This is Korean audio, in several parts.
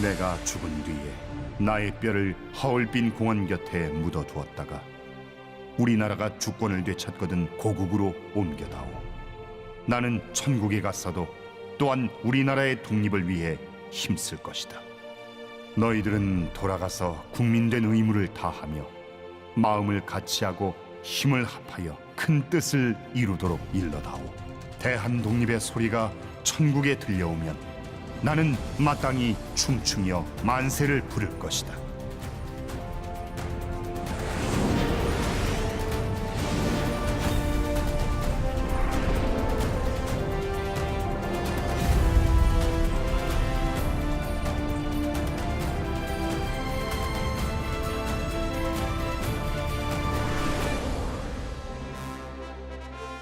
내가 죽은 뒤에 나의 뼈를 하얼빈 공원 곁에 묻어두었다가 우리나라가 주권을 되찾거든 고국으로 옮겨다오. 나는 천국에 갔어도 또한 우리나라의 독립을 위해 힘쓸 것이다. 너희들은 돌아가서 국민된 의무를 다하며 마음을 같이하고 힘을 합하여 큰 뜻을 이루도록 일러다오. 대한독립의 소리가 천국에 들려오면 나는 마땅히 춤추며 만세를 부를 것이다.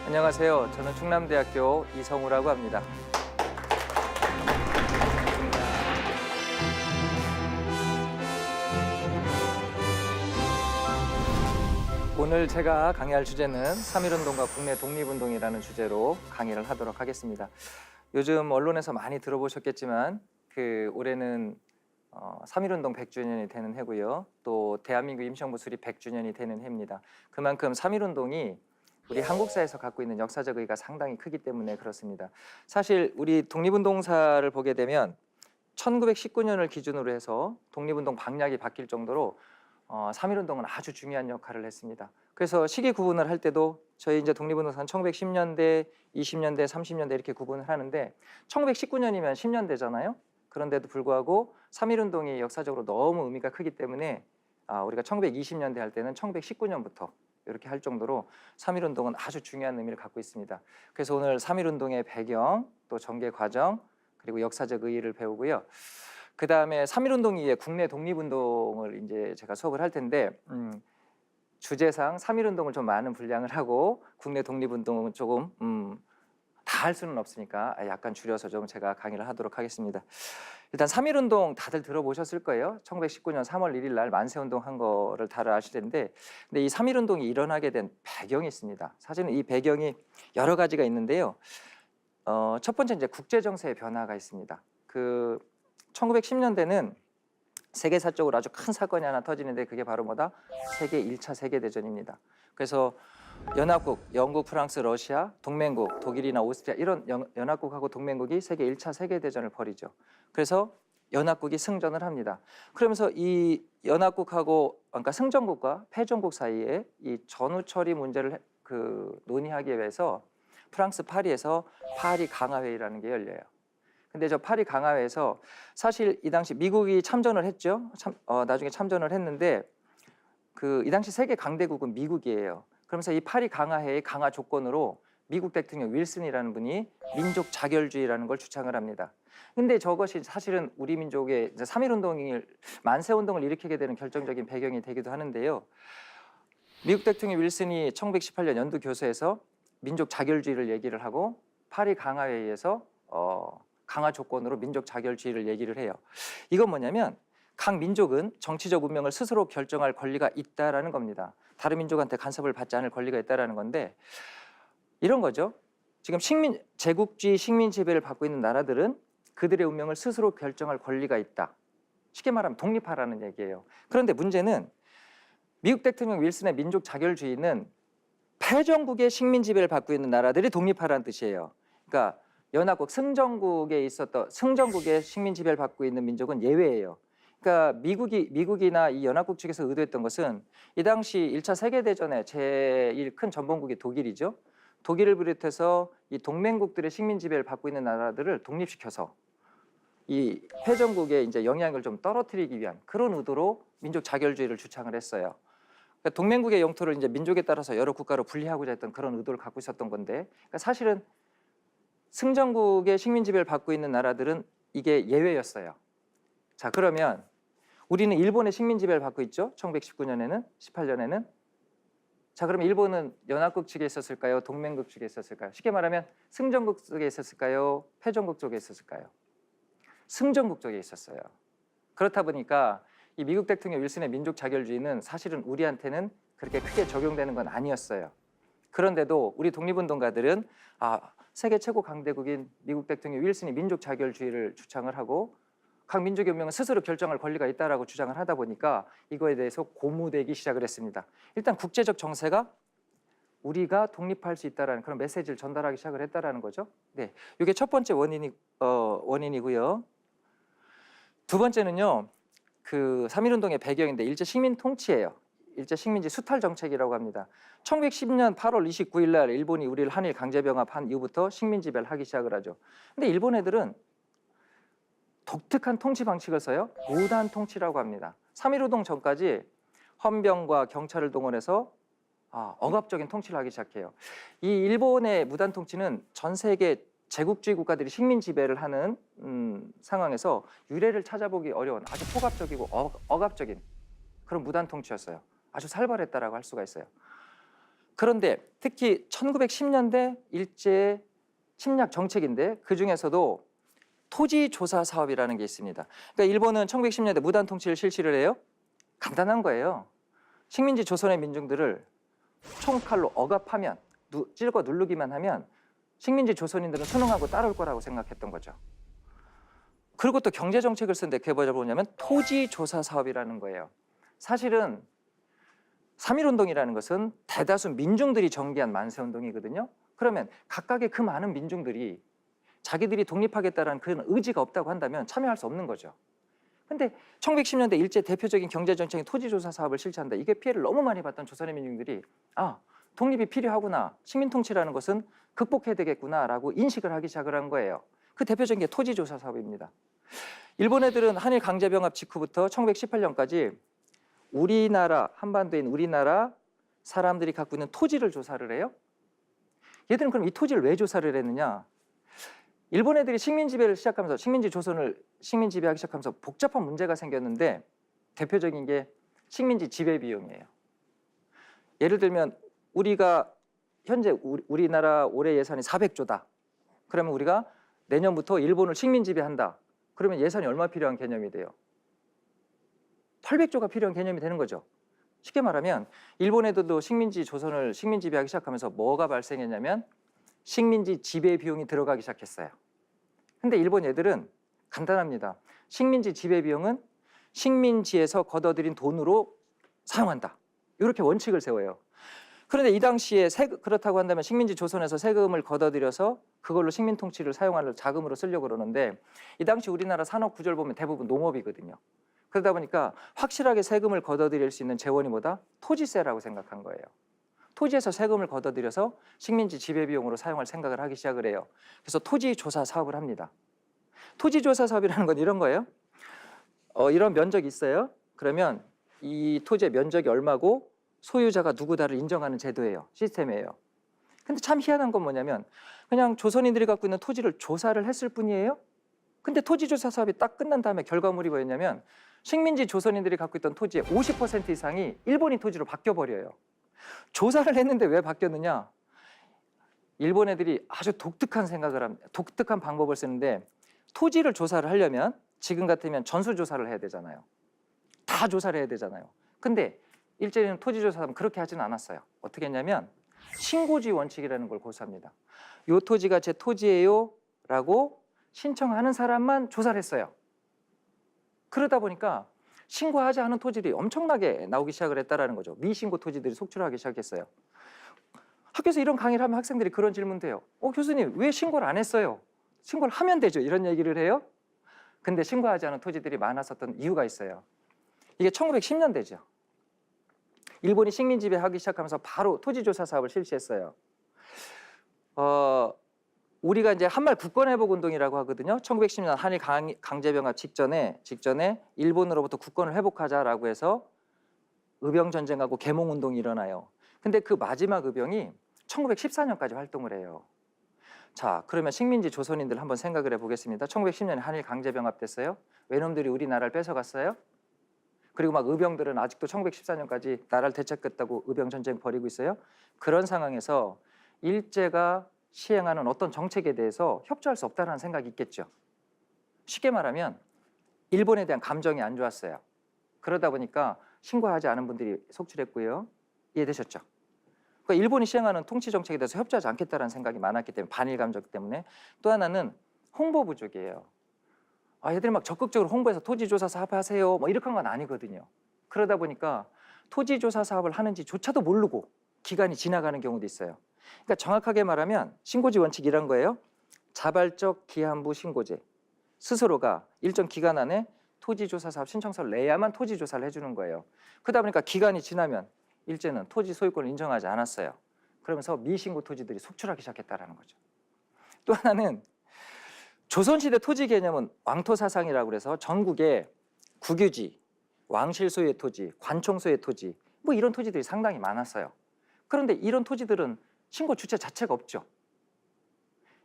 안녕하세요. 저는 충남대학교 이성우라고 합니다. 오늘 제가 강의할 주제는 3.1운동과 국내 독립운동이라는 주제로 강의를 하도록 하겠습니다. 요즘 언론에서 많이 들어보셨겠지만 올해는 3.1운동 100주년이 되는 해고요. 또 대한민국 임시정부 수립 100주년이 되는 해입니다. 그만큼 3.1운동이 우리 한국사에서 갖고 있는 역사적 의의가 상당히 크기 때문에 그렇습니다. 사실 우리 독립운동사를 보게 되면 1919년을 기준으로 해서 독립운동 방향이 바뀔 정도로 3.1운동은 아주 중요한 역할을 했습니다. 그래서 시기 구분을 할 때도 저희 이제 독립운동사는 1910년대, 20년대, 30년대 이렇게 구분을 하는데 1919년이면 10년대잖아요. 그런데도 불구하고 3.1운동이 역사적으로 너무 의미가 크기 때문에 우리가 1920년대 할 때는 1919년부터 이렇게 할 정도로 3.1운동은 아주 중요한 의미를 갖고 있습니다. 그래서 오늘 3.1운동의 배경, 또 전개 과정, 그리고 역사적 의의를 배우고요. 그 다음에 3.1운동 이후에 국내 독립운동을 이제 제가 수업을 할 텐데 주제상 3.1운동을 좀 많은 분량을 하고 국내 독립운동은 조금 다 할 수는 없으니까 약간 줄여서 좀 제가 강의를 하도록 하겠습니다. 일단 3.1운동 다들 들어보셨을 거예요. 1919년 3월 1일 날 만세운동 한 거를 다들 아실 텐데 근데 이 3.1운동이 일어나게 된 배경이 있습니다. 사실은 이 배경이 여러 가지가 있는데요. 첫 번째 이제 국제정세의 변화가 있습니다. 1910년대는 세계사적으로 아주 큰 사건이 하나 터지는데 그게 바로 뭐다? 세계 1차 세계대전입니다. 그래서 연합국, 영국, 프랑스, 러시아, 동맹국, 독일이나 오스트리아 이런 연합국하고 동맹국이 세계 1차 세계대전을 벌이죠. 그래서 연합국이 승전을 합니다. 그러면서 이 연합국하고 그러니까 승전국과 패전국 사이에 이 전후 처리 문제를 논의하기 위해서 프랑스 파리에서 파리 강화회의라는 게 열려요. 근데 저 파리 강화회에서 사실 이 당시 미국이 참전을 했죠. 나중에 참전을 했는데 이 당시 세계 강대국은 미국이에요. 그러면서 이 파리 강화회의 강화 조건으로 미국 대통령 윌슨이라는 분이 민족 자결주의라는 걸 주창을 합니다. 근데 저것이 사실은 우리 민족의 3.1운동을 만세운동을 일으키게 되는 결정적인 배경이 되기도 하는데요. 미국 대통령 윌슨이 1918년 연두 교서에서 민족 자결주의를 얘기를 하고 파리 강화회의에서 강화 조건으로 민족 자결주의를 얘기를 해요. 이건 뭐냐면 각 민족은 정치적 운명을 스스로 결정할 권리가 있다라는 겁니다. 다른 민족한테 간섭을 받지 않을 권리가 있다라는 건데 이런 거죠. 지금 제국주의 식민 지배를 받고 있는 나라들은 그들의 운명을 스스로 결정할 권리가 있다. 쉽게 말하면 독립하라는 얘기예요. 그런데 문제는 미국 대통령 윌슨의 민족 자결주의는 패전국의 식민 지배를 받고 있는 나라들이 독립하라는 뜻이에요. 그러니까 연합국 승전국의 식민 지배를 받고 있는 민족은 예외예요. 그러니까 미국이나 이 연합국 측에서 의도했던 것은 이 당시 1차 세계대전의 제일 큰 전범국이 독일이죠. 독일을 비롯해서 이 동맹국들의 식민 지배를 받고 있는 나라들을 독립시켜서 이 패전국의 이제 영향을 좀 떨어뜨리기 위한 그런 의도로 민족 자결주의를 주창을 했어요. 그러니까 동맹국의 영토를 이제 민족에 따라서 여러 국가로 분리하고자 했던 그런 의도를 갖고 있었던 건데 그러니까 사실은 승전국의 식민 지배를 받고 있는 나라들은 이게 예외였어요. 자, 그러면 우리는 일본의 식민 지배를 받고 있죠. 1919년에는 18년에는. 자, 그러면 일본은 연합국 측에 있었을까요? 동맹국 측에 있었을까요? 쉽게 말하면 승전국 쪽에 있었을까요? 패전국 쪽에 있었을까요? 승전국 쪽에 있었어요. 그렇다 보니까 이 미국 대통령 윌슨의 민족 자결주의는 사실은 우리한테는 그렇게 크게 적용되는 건 아니었어요. 그런데도 우리 독립운동가들은 세계 최고 강대국인 미국 대통령 윌슨이 민족 자결주의를 주창을 하고 각 민족의 운명은 스스로 결정할 권리가 있다라고 주장을 하다 보니까 이거에 대해서 고무되기 시작을 했습니다. 일단 국제적 정세가 우리가 독립할 수 있다라는 그런 메시지를 전달하기 시작을 했다라는 거죠. 네, 이게 첫 번째 원인이고요. 두 번째는요, 그 3.1운동의 배경인데 일제 식민 통치예요. 일제 식민지 수탈 정책이라고 합니다. 1910년 8월 29일 날 일본이 우리를 한일 강제병합한 이후부터 식민 지배를 하기 시작을 하죠. 근데 일본 애들은 독특한 통치 방식을 써요. 무단 통치라고 합니다. 3.1운동 전까지 헌병과 경찰을 동원해서 억압적인 통치를 하기 시작해요. 이 일본의 무단 통치는 전 세계 제국주의 국가들이 식민 지배를 하는 상황에서 유례를 찾아보기 어려운 아주 폭압적이고 억압적인 그런 무단 통치였어요. 아주 살벌했다라고 할 수가 있어요. 그런데 특히 1910년대 일제 침략 정책인데 그 중에서도 토지 조사 사업이라는 게 있습니다. 그러니까 일본은 1910년대 무단 통치를 실시를 해요. 간단한 거예요. 식민지 조선의 민중들을 총칼로 억압하면 찔거 누르기만 하면 식민지 조선인들은 순응하고 따라올 거라고 생각했던 거죠. 그리고 또 경제 정책을 쓰는데 그게 뭐냐면 토지 조사 사업이라는 거예요. 사실은 3.1운동이라는 것은 대다수 민중들이 전개한 만세운동이거든요. 그러면 각각의 그 많은 민중들이 자기들이 독립하겠다는 그런 의지가 없다고 한다면 참여할 수 없는 거죠. 근데 1910년대 일제 대표적인 경제정책인 토지조사 사업을 실시한다. 이게 피해를 너무 많이 봤던 조선의 민중들이 독립이 필요하구나. 식민통치라는 것은 극복해야 되겠구나라고 인식을 하기 시작을 한 거예요. 그 대표적인 게 토지조사 사업입니다. 일본 애들은 한일 강제병합 직후부터 1918년까지 우리나라, 한반도인 우리나라 사람들이 갖고 있는 토지를 조사를 해요. 얘들은 그럼 이 토지를 왜 조사를 했느냐? 일본 애들이 식민 지배를 시작하면서 식민 지배하기 시작하면서 복잡한 문제가 생겼는데 대표적인 게 식민지 지배 비용이에요. 예를 들면 우리가 현재 우리나라 올해 예산이 400조다. 그러면 우리가 내년부터 일본을 식민 지배한다. 그러면 예산이 얼마 필요한 개념이 돼요? 800조가 필요한 개념이 되는 거죠. 쉽게 말하면 일본 애들도 조선을 식민 지배하기 시작하면서 뭐가 발생했냐면 식민지 지배 비용이 들어가기 시작했어요. 근데 일본 애들은 간단합니다. 식민지 지배 비용은 식민지에서 걷어들인 돈으로 사용한다. 이렇게 원칙을 세워요. 그런데 이 당시에 그렇다고 한다면 식민지 조선에서 세금을 걷어들여서 그걸로 식민 통치를 사용하려 자금으로 쓰려고 그러는데 이 당시 우리나라 산업 구조를 보면 대부분 농업이거든요. 그러다 보니까 확실하게 세금을 걷어들일 수 있는 재원이 뭐다? 토지세라고 생각한 거예요. 토지에서 세금을 걷어들여서 식민지 지배 비용으로 사용할 생각을 하기 시작을 해요. 그래서 토지 조사 사업을 합니다. 토지 조사 사업이라는 건 이런 거예요. 이런 면적이 있어요. 그러면 이 토지의 면적이 얼마고 소유자가 누구다를 인정하는 제도예요. 시스템이에요. 근데 참 희한한 건 뭐냐면 그냥 조선인들이 갖고 있는 토지를 조사를 했을 뿐이에요. 근데 토지 조사 사업이 딱 끝난 다음에 결과물이 뭐였냐면 식민지 조선인들이 갖고 있던 토지의 50% 이상이 일본인 토지로 바뀌어버려요. 조사를 했는데 왜 바뀌었느냐? 일본 애들이 아주 독특한 독특한 방법을 쓰는데 토지를 조사를 하려면 지금 같으면 전수조사를 해야 되잖아요. 다 조사를 해야 되잖아요. 근데 일제는 토지조사하면 그렇게 하지는 않았어요. 어떻게 했냐면 신고지 원칙이라는 걸 고수합니다. 이 토지가 제 토지예요 라고 신청하는 사람만 조사를 했어요. 그러다 보니까 신고하지 않은 토지들이 엄청나게 나오기 시작을 했다는 거죠. 미신고 토지들이 속출하기 시작했어요. 학교에서 이런 강의를 하면 학생들이 그런 질문도 해요. 교수님 왜 신고를 안 했어요? 신고를 하면 되죠. 이런 얘기를 해요. 근데 신고하지 않은 토지들이 많았었던 이유가 있어요. 이게 1910년대죠. 일본이 식민 지배하기 시작하면서 바로 토지조사 사업을 실시했어요. 우리가 이제 한말 국권회복 운동이라고 하거든요. 1910년 한일 강제병합 직전에 일본으로부터 국권을 회복하자라고 해서 의병 전쟁하고 계몽 운동이 일어나요. 근데 그 마지막 의병이 1914년까지 활동을 해요. 자, 그러면 식민지 조선인들 한번 생각을 해보겠습니다. 1910년에 한일 강제병합 됐어요. 외놈들이 우리나라를 뺏어갔어요. 그리고 막 의병들은 아직도 1914년까지 나라를 되찾겠다고 의병 전쟁 벌이고 있어요. 그런 상황에서 일제가 시행하는 어떤 정책에 대해서 협조할 수 없다는 생각이 있겠죠. 쉽게 말하면 일본에 대한 감정이 안 좋았어요. 그러다 보니까 신고하지 않은 분들이 속출했고요. 이해되셨죠? 그러니까 일본이 시행하는 통치 정책에 대해서 협조하지 않겠다는 생각이 많았기 때문에 반일 감정 때문에 또 하나는 홍보 부족이에요. 얘들이 막 적극적으로 홍보해서 토지조사 사업 하세요 뭐 이렇게 한 건 아니거든요. 그러다 보니까 토지조사 사업을 하는지조차도 모르고 기간이 지나가는 경우도 있어요. 그러니까 정확하게 말하면 신고지 원칙이란 거예요. 자발적 기한부 신고제. 스스로가 일정 기간 안에 토지조사 사업 신청서를 내야만 토지조사를 해주는 거예요. 그러다 보니까 기간이 지나면 일제는 토지 소유권을 인정하지 않았어요. 그러면서 미신고 토지들이 속출하기 시작했다는 거죠. 또 하나는 조선시대 토지 개념은 왕토사상이라고 해서 전국에 국유지, 왕실 소유의 토지, 관청 소유의 토지 뭐 이런 토지들이 상당히 많았어요. 그런데 이런 토지들은 신고 주체 자체가 없죠.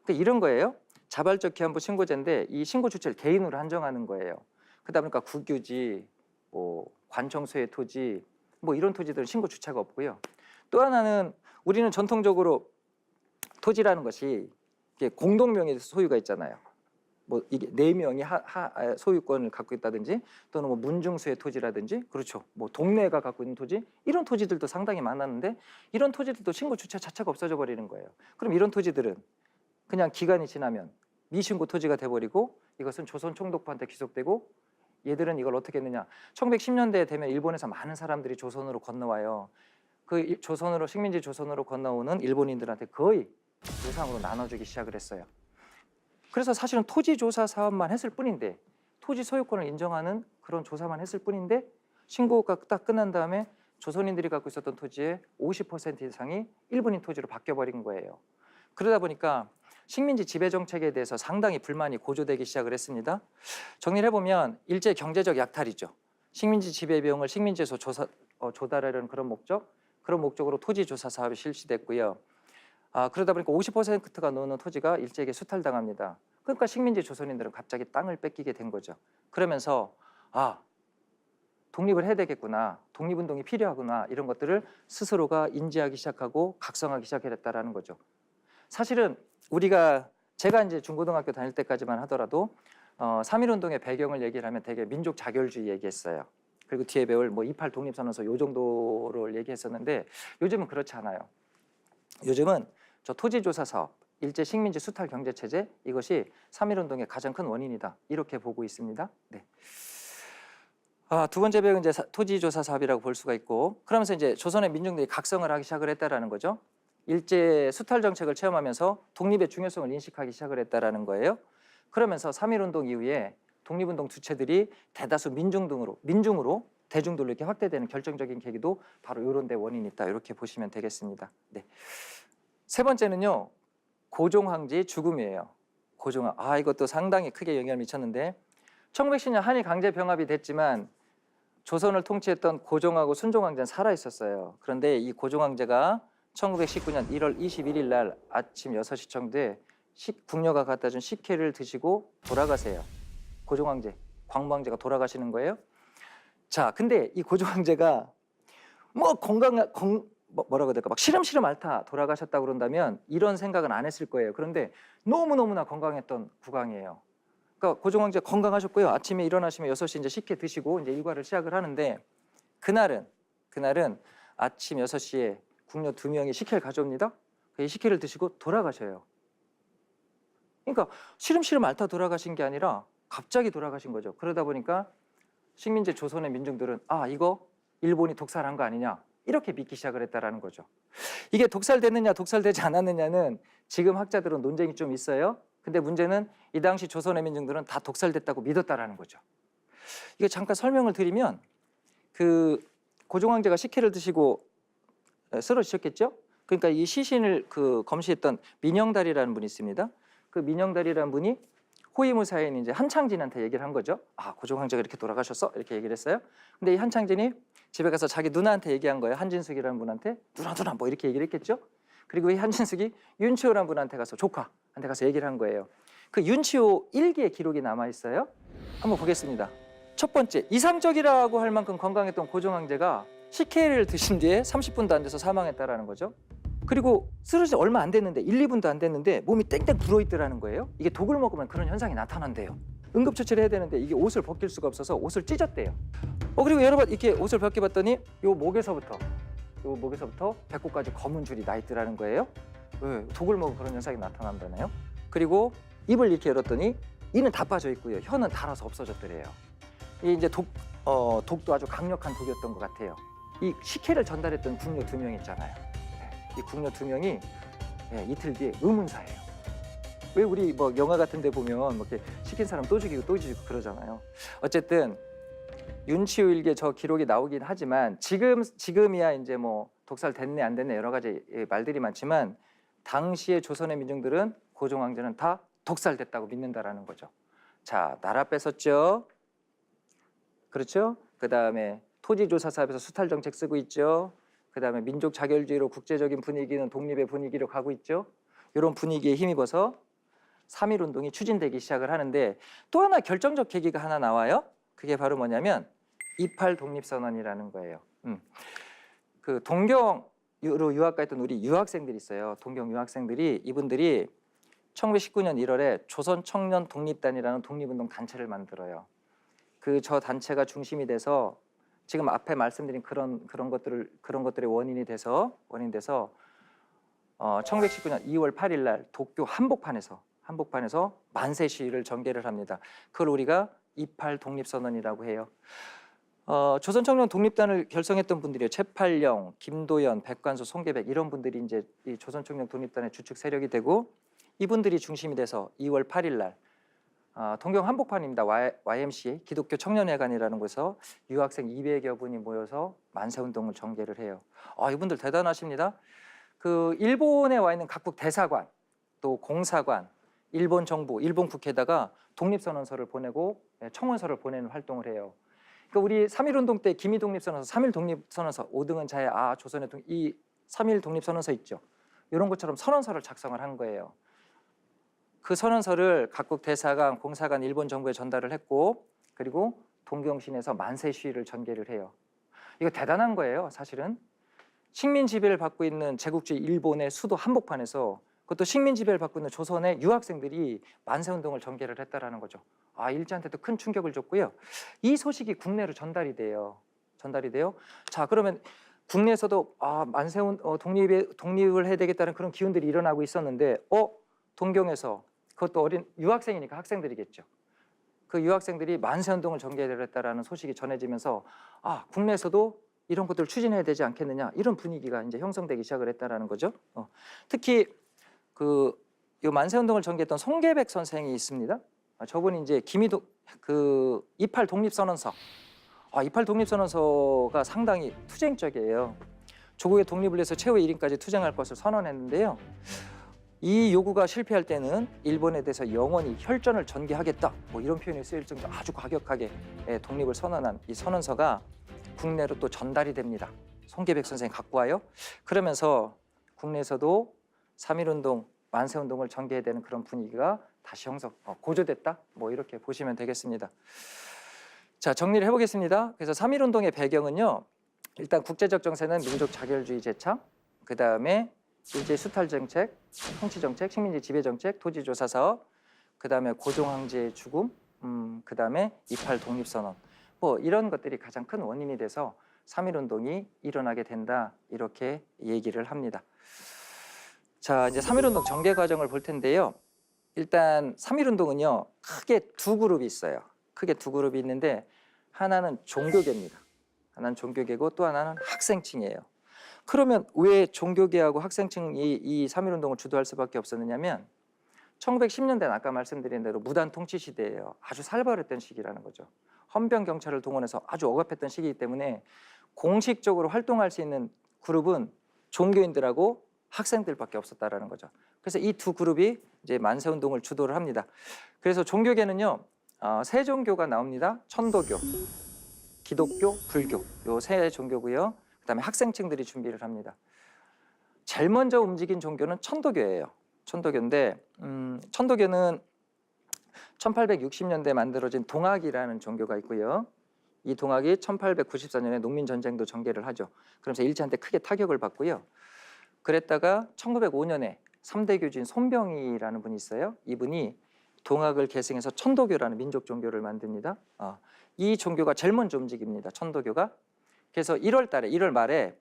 그러니까 이런 거예요. 자발적 기한부 신고제인데 이 신고 주체를 개인으로 한정하는 거예요. 그러다 보니까 국유지, 뭐 관청 소유의 토지 뭐 이런 토지들은 신고 주체가 없고요. 또 하나는 우리는 전통적으로 토지라는 것이 공동명의 소유가 있잖아요. 뭐 이게 4명이 소유권을 갖고 있다든지 또는 뭐 문중수의 토지라든지 그렇죠. 뭐 동네가 갖고 있는 토지 이런 토지들도 상당히 많았는데 이런 토지들도 신고 주체 자체가 없어져 버리는 거예요. 그럼 이런 토지들은 그냥 기간이 지나면 미신고 토지가 돼버리고 이것은 조선 총독부한테 귀속되고 얘들은 이걸 어떻게 했느냐. 1910년대에 되면 일본에서 많은 사람들이 조선으로 건너와요. 그 조선으로 식민지 조선으로 건너오는 일본인들한테 거의 무상으로 나눠주기 시작을 했어요. 그래서 사실은 토지 조사 사업만 했을 뿐인데 토지 소유권을 인정하는 그런 조사만 했을 뿐인데 신고가 딱 끝난 다음에 조선인들이 갖고 있었던 토지의 50% 이상이 일본인 토지로 바뀌어버린 거예요. 그러다 보니까 식민지 지배 정책에 대해서 상당히 불만이 고조되기 시작을 했습니다. 정리를 해보면 일제 경제적 약탈이죠. 식민지 지배 비용을 식민지에서 조달하려는 그런 목적으로 토지 조사 사업이 실시됐고요. 그러다 보니까 50%가 넘는 토지가 일제에게 수탈당합니다. 그러니까 식민지 조선인들은 갑자기 땅을 뺏기게 된 거죠. 그러면서 독립을 해야 되겠구나, 독립운동이 필요하구나 이런 것들을 스스로가 인지하기 시작하고 각성하기 시작했다라는 거죠. 사실은 제가 이제 중고등학교 다닐 때까지만 하더라도 3.1운동의 배경을 얘기를 하면 되게 민족 자결주의 얘기했어요. 그리고 뒤에 배울 뭐 28 독립선언서 요 정도를 얘기했었는데 요즘은 그렇지 않아요. 요즘은 저 토지조사 사업, 일제 식민지 수탈 경제 체제 이것이 3.1운동의 가장 큰 원인이다 이렇게 보고 있습니다. 네. 두 번째 배경은 이제 토지조사 사업이라고 볼 수가 있고 그러면서 이제 조선의 민중들이 각성을 하기 시작을 했다라는 거죠. 일제 수탈 정책을 체험하면서 독립의 중요성을 인식하기 시작을 했다라는 거예요. 그러면서 3.1운동 이후에 독립운동 주체들이 대다수 민중으로 대중들로 이렇게 확대되는 결정적인 계기도 바로 이런 데 원인이 있다 이렇게 보시면 되겠습니다. 네. 세 번째는요. 고종황제의 죽음이에요. 고종황 이것도 상당히 크게 영향을 미쳤는데 1910년 한일 강제 병합이 됐지만 조선을 통치했던 고종하고 순종황제는 살아 있었어요. 그런데 이 고종황제가 1919년 1월 21일 날 아침 6시청도에 궁녀가 갖다 준 식혜를 드시고 돌아가세요. 고종황제, 광무황제가 돌아가시는 거예요. 자, 근데 이 고종황제가 뭐라고 해야 될까? 막 시름시름 앓다 돌아가셨다고 그런다면 이런 생각은 안 했을 거예요. 그런데 너무너무나 건강했던 국왕이에요. 그러니까 고종황제 건강하셨고요. 아침에 일어나시면 6시 이제 식혜 드시고 이제 일과를 시작을 하는데 그날은 아침 6시에 궁녀 2명이 식혜를 가져옵니다. 이 식혜를 드시고 돌아가셔요. 그러니까 시름시름 앓다 돌아가신 게 아니라 갑자기 돌아가신 거죠. 그러다 보니까 식민지 조선의 민중들은 이거 일본이 독살한 거 아니냐 이렇게 믿기 시작을 했다라는 거죠. 이게 독살됐느냐 독살되지 않았느냐는 지금 학자들은 논쟁이 좀 있어요. 근데 문제는 이 당시 조선의 민중들은 다 독살됐다고 믿었다라는 거죠. 이게 잠깐 설명을 드리면 그 고종황제가 식혜를 드시고 쓰러지셨겠죠. 그러니까 이 시신을 검시했던 민영달이라는 분이 있습니다. 그 민영달이라는 분이 호위무사인 이제 한창진한테 얘기를 한 거죠. 고종황제가 이렇게 돌아가셨어? 이렇게 얘기를 했어요. 근데 이 한창진이 집에 가서 자기 누나한테 얘기한 거예요. 한진숙이라는 분한테 누나 뭐 이렇게 얘기를 했겠죠. 그리고 이 한진숙이 윤치호라는 분한테 가서 조카한테 가서 얘기를 한 거예요. 그 윤치호 일기의 기록이 남아 있어요. 한번 보겠습니다. 첫 번째, 이상적이라고 할 만큼 건강했던 고종황제가 식혜를 드신 뒤에 30분도 안 돼서 사망했다라는 거죠. 그리고 쓰러진 지 얼마 안 됐는데 1, 2분도 안 됐는데 몸이 땡땡 불어있더라는 거예요. 이게 독을 먹으면 그런 현상이 나타난대요. 응급처치를 해야 되는데 이게 옷을 벗길 수가 없어서 옷을 찢었대요. 그리고 여러 번 이렇게 옷을 벗겨봤더니 요 목에서부터 배꼽까지 검은 줄이 나 있더라는 거예요. 왜? 독을 먹으면 그런 현상이 나타난다네요. 그리고 입을 이렇게 열었더니 이는 다 빠져 있고요. 혀는 닳아서 없어졌더래요. 이 이제 독도 아주 강력한 독이었던 것 같아요. 이 식혜를 전달했던 궁녀 2명 있잖아요. 이 궁녀 2명이 이틀 뒤에 의문사예요. 왜 우리 뭐 영화 같은 데 보면 뭐 이렇게 시킨 사람 또 죽이고 또 죽이고 그러잖아요. 어쨌든 윤치호일기에 저 기록이 나오긴 하지만 지금이야 이제 뭐 독살 됐네 안 됐네 여러 가지 말들이 많지만 당시의 조선의 민중들은 고종 황제는 다 독살됐다고 믿는다라는 거죠. 자, 나라 뺏었죠. 그렇죠? 그다음에 토지조사 사업에서 수탈 정책 쓰고 있죠. 그다음에 민족 자결주의로 국제적인 분위기는 독립의 분위기로 가고 있죠. 이런 분위기에 힘입어서 3.1 운동이 추진되기 시작을 하는데 또 하나 결정적 계기가 하나 나와요. 그게 바로 뭐냐면 28 독립선언이라는 거예요. 그 동경으로 유학 갔던 우리 유학생들이 있어요. 동경 유학생들이 이분들이 1919년 1월에 조선 청년 독립단이라는 독립운동 단체를 만들어요. 저 단체가 중심이 돼서 지금 앞에 말씀드린 그런 것들의 원인이 돼서 1919년 2월 8일 날 도쿄 한복판에서 만세 시위를 전개를 합니다. 그걸 우리가 28 독립선언이라고 해요. 조선 청년 독립단을 결성했던 분들이요. 최팔령, 김도연, 백관수, 송계백 이런 분들이 이제 이 조선 청년 독립단의 주축 세력이 되고 이분들이 중심이 돼서 2월 8일 날 동경 한복판입니다. YMCA 기독교 청년회관이라는 곳에서 유학생 200여 분이 모여서 만세운동을 전개를 해요. 이분들 대단하십니다. 그 일본에 와 있는 각국 대사관, 또 공사관, 일본 정부, 일본 국회에다가 독립선언서를 보내고 청원서를 보내는 활동을 해요. 그러니까 우리 3.1 운동 때 기미 독립선언서, 3.1 독립선언서, 오등은 자의 조선의 이 3.1 독립선언서 있죠. 이런 것처럼 선언서를 작성을 한 거예요. 그 선언서를 각국 대사관, 공사관, 일본 정부에 전달을 했고 그리고 동경시내에서 만세 시위를 전개를 해요. 이거 대단한 거예요. 사실은 식민 지배를 받고 있는 제국주의 일본의 수도 한복판에서 그것도 식민 지배를 받고 있는 조선의 유학생들이 만세 운동을 전개를 했다라는 거죠. 일제한테도 큰 충격을 줬고요. 이 소식이 국내로 전달이 돼요. 자, 그러면 국내에서도 만세 독립을 해야 되겠다는 그런 기운들이 일어나고 있었는데 동경에서 그것도 어린 유학생이니까 학생들이겠죠. 그 유학생들이 만세 운동을 전개를 했다라는 소식이 전해지면서 국내에서도 이런 것들을 추진해야 되지 않겠느냐 이런 분위기가 이제 형성되기 시작을 했다라는 거죠. 특히 요 만세 운동을 전개했던 송계백 선생이 있습니다. 저분이 이제 28 독립선언서, 28 독립선언서가 상당히 투쟁적이에요. 조국의 독립을 위해서 최후의 1인까지 투쟁할 것을 선언했는데요. 이 요구가 실패할 때는 일본에 대해서 영원히 혈전을 전개하겠다 뭐 이런 표현이 쓰일 정도로 아주 과격하게 독립을 선언한 이 선언서가 국내로 또 전달이 됩니다. 송계백 선생이 갖고 와요. 그러면서 국내에서도 3.1 운동, 만세 운동을 전개해야 되는 그런 분위기가 다시 고조됐다 뭐 이렇게 보시면 되겠습니다. 자, 정리를 해보겠습니다. 그래서 3.1 운동의 배경은요. 일단 국제적 정세는 민족 자결주의 재창, 그 다음에 일제 수탈 정책, 통치 정책, 식민지 지배 정책, 토지 조사 사업, 그 다음에 고종 황제의 죽음, 그 다음에 28 독립선언, 뭐 이런 것들이 가장 큰 원인이 돼서 3.1 운동이 일어나게 된다 이렇게 얘기를 합니다. 자, 이제 3.1 운동 전개 과정을 볼 텐데요. 일단 3.1 운동은요 크게 두 그룹이 있어요. 크게 두 그룹이 있는데 하나는 종교계입니다. 하나는 종교계고 또 하나는 학생층이에요. 그러면 왜 종교계하고 학생층이 이 3.1 운동을 주도할 수밖에 없었느냐면 1910년대는 아까 말씀드린 대로 무단 통치 시대예요. 아주 살벌했던 시기라는 거죠. 헌병 경찰을 동원해서 아주 억압했던 시기이기 때문에 공식적으로 활동할 수 있는 그룹은 종교인들하고 학생들밖에 없었다라는 거죠. 그래서 이 두 그룹이 이제 만세 운동을 주도를 합니다. 그래서 종교계는요 세 종교가 나옵니다. 천도교, 기독교, 불교 요 세 종교고요. 그다음에 학생층들이 준비를 합니다. 제일 먼저 움직인 종교는 천도교예요. 천도교인데 천도교는 1860년대에 만들어진 동학이라는 종교가 있고요. 이 동학이 1894년에 농민전쟁도 전개를 하죠. 그러면서 일제한테 크게 타격을 받고요. 그랬다가 1905년에 3대 교주인 손병희라는 분이 있어요. 이분이 동학을 계승해서 천도교라는 민족 종교를 만듭니다. 이 종교가 제일 먼저 움직입니다. 천도교가. 그래서 1월 말에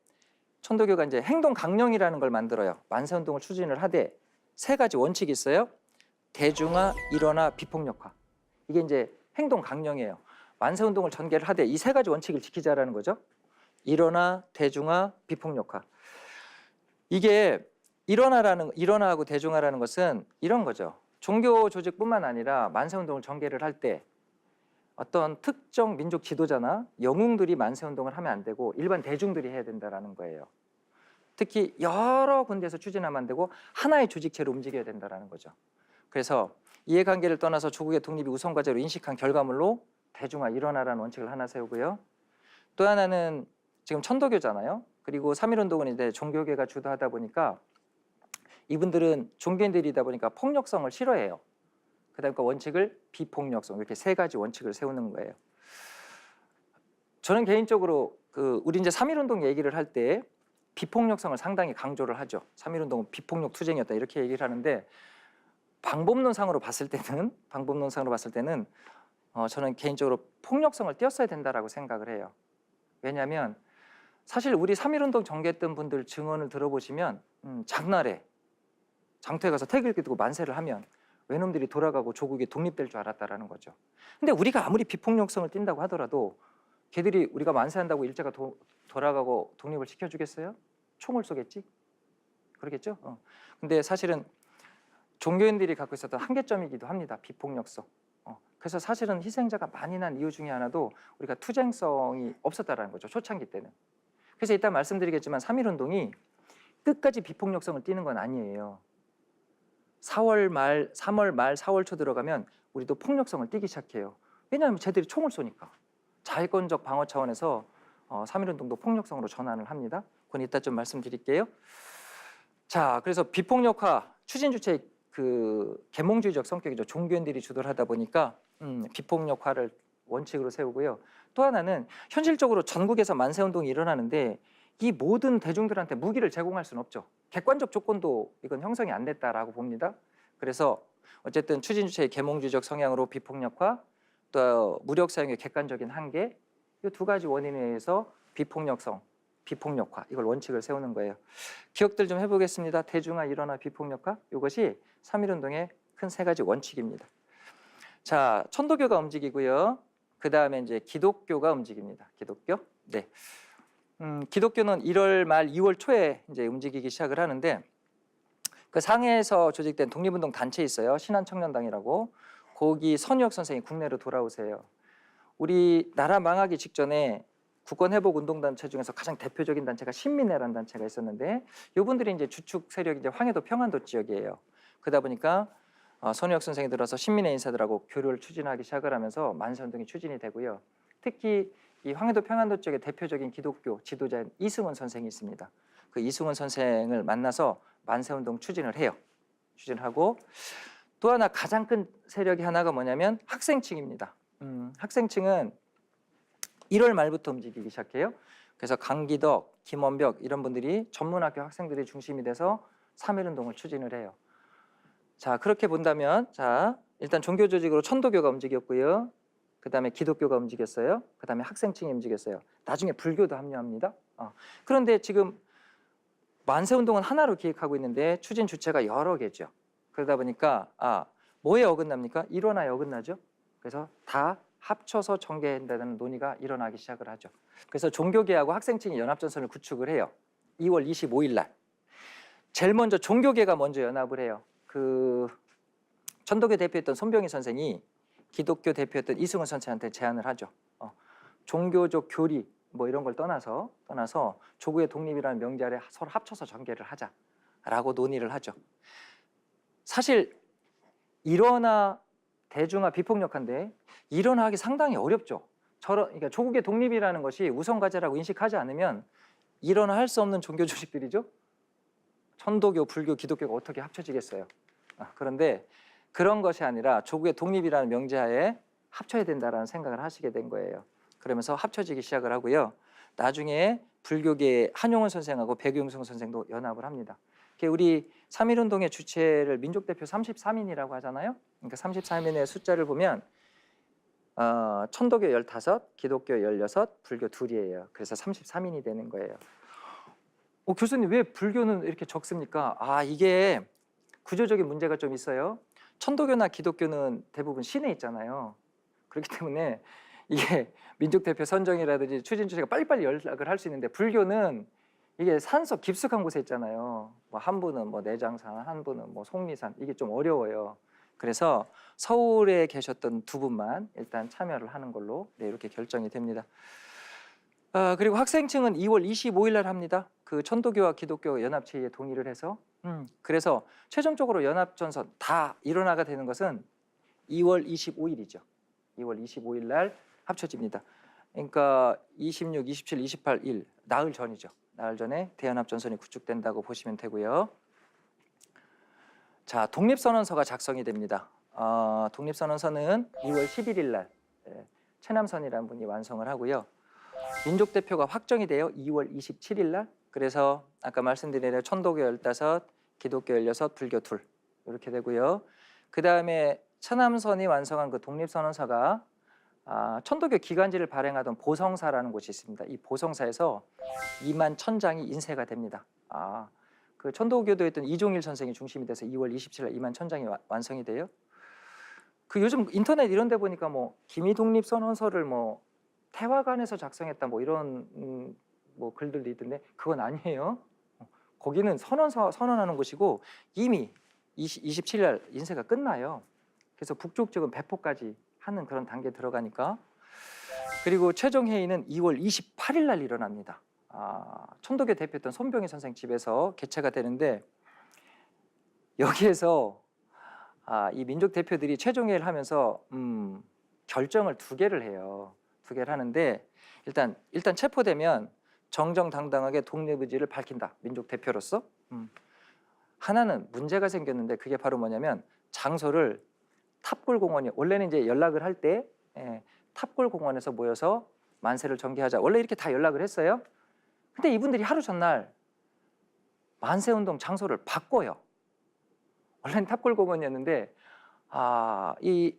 천도교가 이제 행동 강령이라는 걸 만들어요. 만세 운동을 추진을 하되 세 가지 원칙이 있어요. 대중화, 일원화, 비폭력화. 이게 이제 행동 강령이에요. 만세운동을 전개를 하되 이 세 가지 원칙을 지키자라는 거죠. 일원화, 대중화, 비폭력화. 이게 일원화하고 대중화라는 것은 이런 거죠. 종교 조직뿐만 아니라 만세운동을 전개를 할 때 어떤 특정 민족 지도자나 영웅들이 만세운동을 하면 안 되고 일반 대중들이 해야 된다라는 거예요. 특히 여러 군데에서 추진하면 안 되고 하나의 조직체로 움직여야 된다라는 거죠. 그래서 이해관계를 떠나서 조국의 독립이 우선 과제로 인식한 결과물로 대중화, 일원화라는 원칙을 하나 세우고요. 또 하나는 지금 천도교잖아요. 그리고 3.1운동은 이제 종교계가 주도하다 보니까 이분들은 종교인들이다 보니까 폭력성을 싫어해요. 그다음에 그 원칙을 비폭력성, 이렇게 세 가지 원칙을 세우는 거예요. 저는 개인적으로 우리 이제 3.1운동 얘기를 할 때 비폭력성을 상당히 강조를 하죠. 3.1운동은 비폭력 투쟁이었다 이렇게 얘기를 하는데 방법론상으로 봤을 때는 저는 개인적으로 폭력성을 띄었어야 된다라고 생각을 해요. 왜냐하면 사실 우리 3.1운동 전개했던 분들 증언을 들어보시면 장날에 장터에 가서 태극기 들고 만세를 하면 외놈들이 돌아가고 조국이 독립될 줄 알았다라는 거죠. 근데 우리가 아무리 비폭력성을 띈다고 하더라도 걔들이 우리가 만세한다고 일제가 돌아가고 독립을 시켜주겠어요? 총을 쏘겠지? 그러겠죠? 근데 사실은 종교인들이 갖고 있었던 한계점이기도 합니다. 비폭력성. 그래서 사실은 희생자가 많이 난 이유 중에 하나도 우리가 투쟁성이 없었다라는 거죠. 초창기 때는. 그래서 이따 말씀드리겠지만 3.1운동이 끝까지 비폭력성을 띠는 건 아니에요. 3월 말 4월 초 들어가면 우리도 폭력성을 띠기 시작해요. 왜냐하면 쟤들이 총을 쏘니까. 자위권적 방어 차원에서 3.1운동도 폭력성으로 전환을 합니다. 그건 이따 좀 말씀드릴게요. 자, 그래서 비폭력화 추진 주체의 계몽주의적 성격이죠. 종교인들이 주도를 하다 보니까 비폭력화를 원칙으로 세우고요. 또 하나는 현실적으로 전국에서 만세운동이 일어나는데 이 모든 대중들한테 무기를 제공할 수는 없죠. 객관적 조건도 이건 형성이 안 됐다라고 봅니다. 그래서 어쨌든 추진 주체의 계몽주의적 성향으로 비폭력화, 또 무력 사용의 객관적인 한계, 이 두 가지 원인에 의해서 비폭력성, 비폭력화 이걸 원칙을 세우는 거예요. 기억들 좀 해보겠습니다. 대중화, 일원화, 비폭력화 이것이 3.1운동의 큰 세 가지 원칙입니다. 자, 천도교가 움직이고요. 그 다음에 이제 기독교가 움직입니다. 기독교. 네. 기독교는 1월 말 2월 초에 이제 움직이기 시작을 하는데 그 상해에서 조직된 독립운동 단체 있어요. 신한청년당이라고. 거기 선유혁 선생이 국내로 돌아오세요. 우리 나라 망하기 직전에 국권회복운동단체 중에서 가장 대표적인 단체가 신민회라는 단체가 있었는데 이분들이 이제 주축 세력이 이제 황해도 평안도 지역이에요. 그러다 보니까 선유혁 선생이 들어서 신민회 인사들하고 교류를 추진하기 시작을 하면서 만세운동이 추진이 되고요. 특히 이 황해도 평안도 지역의 대표적인 기독교 지도자인 이승원 선생이 있습니다. 그 이승원 선생을 만나서 만세운동 추진을 해요. 추진하고 또 하나 가장 큰 세력이 하나가 뭐냐면 학생층입니다. 학생층은 1월 말부터 움직이기 시작해요. 그래서 강기덕, 김원벽 이런 분들이 전문학교 학생들이 중심이 돼서 3.1운동을 추진을 해요. 자, 그렇게 본다면 자, 일단 종교 조직으로 천도교가 움직였고요. 그 다음에 기독교가 움직였어요. 그 다음에 학생층이 움직였어요. 나중에 불교도 합류합니다. 그런데 지금 만세운동은 하나로 기획하고 있는데 추진 주체가 여러 개죠. 그러다 보니까 뭐에 어긋납니까? 일원화에 어긋나죠. 그래서 다 합쳐서 전개한다는 논의가 일어나기 시작을 하죠. 그래서 종교계하고 학생층이 연합전선을 구축을 해요. 2월 25일 날. 제일 먼저 종교계가 먼저 연합을 해요. 천도교 대표였던 손병희 선생이 기독교 대표였던 이승원 선생한테 제안을 하죠. 종교적 교리 뭐 이런 걸 떠나서 조국의 독립이라는 명제 아래 서로 합쳐서 전개를 하자라고 논의를 하죠. 사실 일원화, 대중화, 비폭력화인데 일원화하기 상당히 어렵죠. 그러니까 조국의 독립이라는 것이 우선 과제라고 인식하지 않으면 일원화할 수 없는 종교 조직들이죠. 천도교, 불교, 기독교가 어떻게 합쳐지겠어요. 그런데 그런 것이 아니라 조국의 독립이라는 명제하에 합쳐야 된다라는 생각을 하시게 된 거예요. 그러면서 합쳐지기 시작을 하고요. 나중에 불교계의 한용운 선생하고 백용성 선생도 연합을 합니다. 우리 3.1운동의 주체를 민족대표 33인이라고 하잖아요. 그러니까 33인의 숫자를 보면 천도교 15, 기독교 16, 불교 2이에요. 그래서 33인이 되는 거예요. 교수님 왜 불교는 이렇게 적습니까? 이게 구조적인 문제가 좀 있어요. 천도교나 기독교는 대부분 시내 있잖아요. 그렇기 때문에 이게 민족 대표 선정이라든지 추진 주체가 빨리빨리 연락을 할 수 있는데, 불교는 이게 산속 깊숙한 곳에 있잖아요. 뭐 한 분은 뭐 내장산, 한 분은 뭐 속리산, 이게 좀 어려워요. 그래서 서울에 계셨던 두 분만 일단 참여를 하는 걸로 이렇게 결정이 됩니다. 그리고 학생층은 2월 25일 날 합니다. 그 천도교와 기독교 연합체의에 동의를 해서. 그래서 최종적으로 연합전선 다 일어나게 되는 것은 2월 25일이죠. 2월 25일 날 합쳐집니다. 그러니까 26, 27, 28, 1 나흘 전이죠. 나흘 전에 대연합전선이 구축된다고 보시면 되고요. 자, 독립선언서가 작성이 됩니다. 독립선언서는 2월 11일 날 최남선이라는 분이 완성을 하고요. 민족대표가 확정이 돼요. 2월 27일 날. 그래서 아까 말씀드린 대로 천도교 15, 기독교 16, 불교 2 이렇게 되고요. 그 다음에 최남선이 완성한 그 독립선언서가 천도교 기관지를 발행하던 보성사라는 곳이 있습니다. 이 보성사에서 2만 1000장이 인쇄가 됩니다. 그 천도교도였던 이종일 선생이 중심이 돼서 2월 27일 날 2만 1000장이 완성이 돼요. 그 요즘 인터넷 이런 데 보니까 뭐 기미 독립선언서를 뭐 태화관에서 작성했다 뭐 이런 뭐 글들도 있던데, 그건 아니에요. 거기는 선언하는 곳이고 이미 27일 날 인쇄가 끝나요. 그래서 북쪽 쪽은 배포까지 하는 그런 단계에 들어가니까. 그리고 최종 회의는 2월 28일 날 일어납니다. 천도교 대표였던 손병희 선생 집에서 개최가 되는데, 여기에서 이 민족 대표들이 최종 회의를 하면서 결정을 2개를 해요. 2개를 하는데, 일단 체포되면 정정당당하게 독립 의지를 밝힌다. 민족 대표로서. 하나는 문제가 생겼는데, 그게 바로 뭐냐면 장소를 탑골공원이, 원래는 이제 연락을 할 때 탑골공원에서 모여서 만세를 전개하자, 원래 이렇게 다 연락을 했어요. 근데 이분들이 하루 전날 만세운동 장소를 바꿔요. 원래는 탑골공원이었는데 이